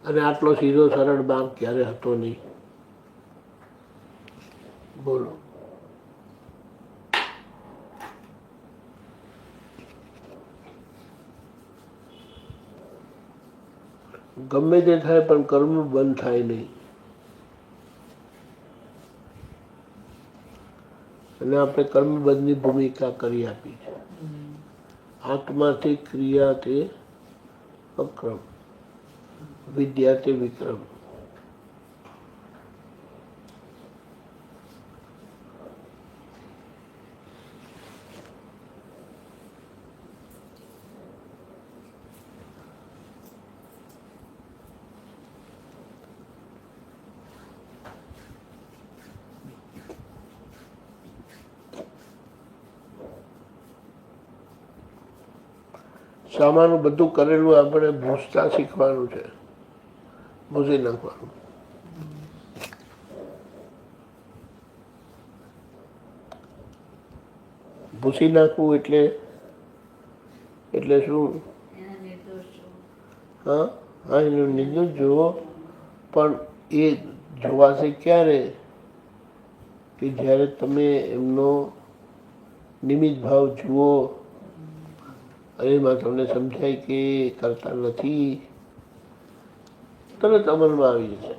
અને આટલો સીધો સરળ માર્ગ ક્યારે હતો નહીં. બોલો. ગમે તે થાય પણ કર્મ બંધ થાય નહીં. અને આપણે કર્મબંધની ભૂમિકા કરી આપી છે. આત્માથી ક્રિયા તે અક્રમ, વિદ્યા તે વિક્રમ. સામાનું બધું કરેલું આપણે ભૂસતા શીખવાનું છે, ભૂસી નાખવાનું. ભૂસી નાખવું એટલે શું? હા હા, એનું નિર્દોષ જુઓ. પણ એ જોવાશે ક્યારે? કે જ્યારે તમે એમનો નિમિત્ત ભાવ જુઓ અને એમાં તમને સમજાય કે કરતા નથી, તરત અમલમાં આવી જશે.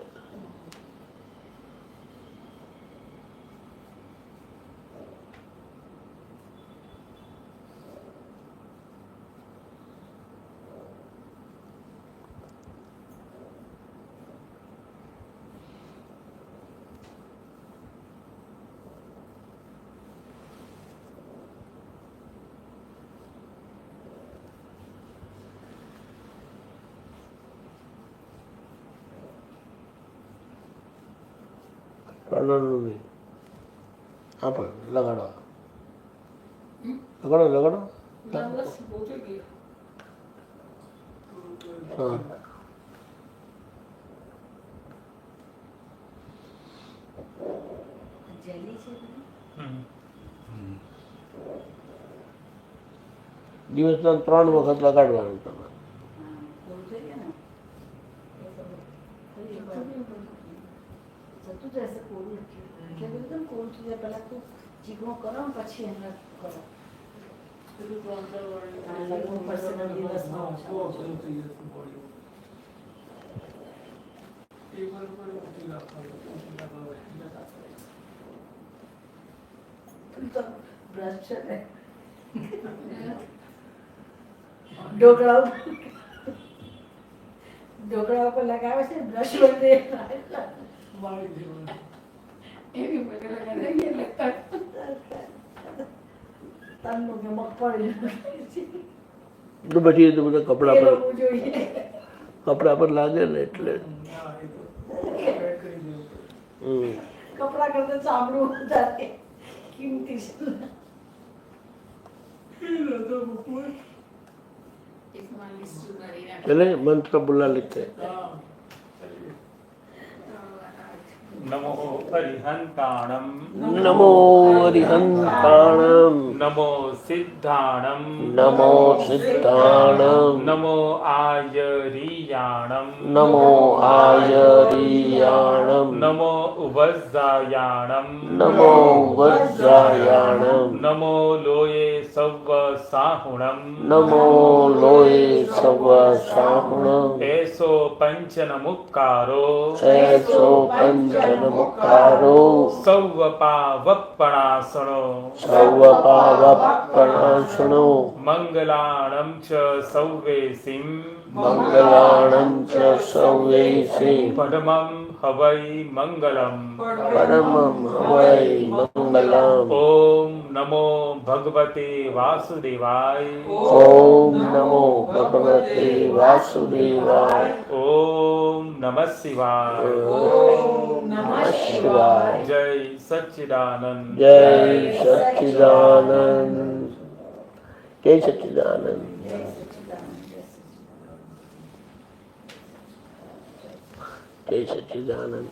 લગાડવાનું નહીં. હા પણ લગાડો લગાડો લગાડો. હા દિવસના 3 વખત લગાડવાનું તમે. થતું જશે કોરું એટલે એકદમ કોરું થઈ જાય પહેલાં તું ચીકણું કરો ને પછી એને કરો લગવું પડશે ને દિવસમાં બ્રશ છે ને ઢોકળા ઉપર લગાવે છે બ્રશ બધે એવી બધે લગાવી લગતા તનનું કે મગફળી તો પછી એ તો બધા કપડા પર જોઈએ કપડા પર લાગે ને એટલે કપડા કરતા ચામડું વધારે કિંમતી છે चले मंत्र बुला लेते हैं। नमो अरिहंताणं नमो अरिहंताणं नमो सिद्धाणं नमो सिद्धाणं नमो आयरीयाणं नमो आयरीयाणं नमो उवज्जायाणं नमो वज्रायाणं नमो लोये सव्व साहुणं नमो लोये सव साहुणं एसो पंचनमुक्कारो ऐसो पंचनमुखारो सव्वपावप्पणासनो सर्वपावपणासनो मंगलाणं च सव्वेसिं मंगलाणं च सर्वेषे परमं हवै मंगलम् परमं हवै मंगलम् ओम नमो भगवते वासुदेवाय ओम नमो भगवते वासुदेवाय ओम नमः शिवाय ओम नमः शिवाय जय सच्चिदानंद जय सच्चिदानंद जय सच्चिदानंद जय सच्चिदानंद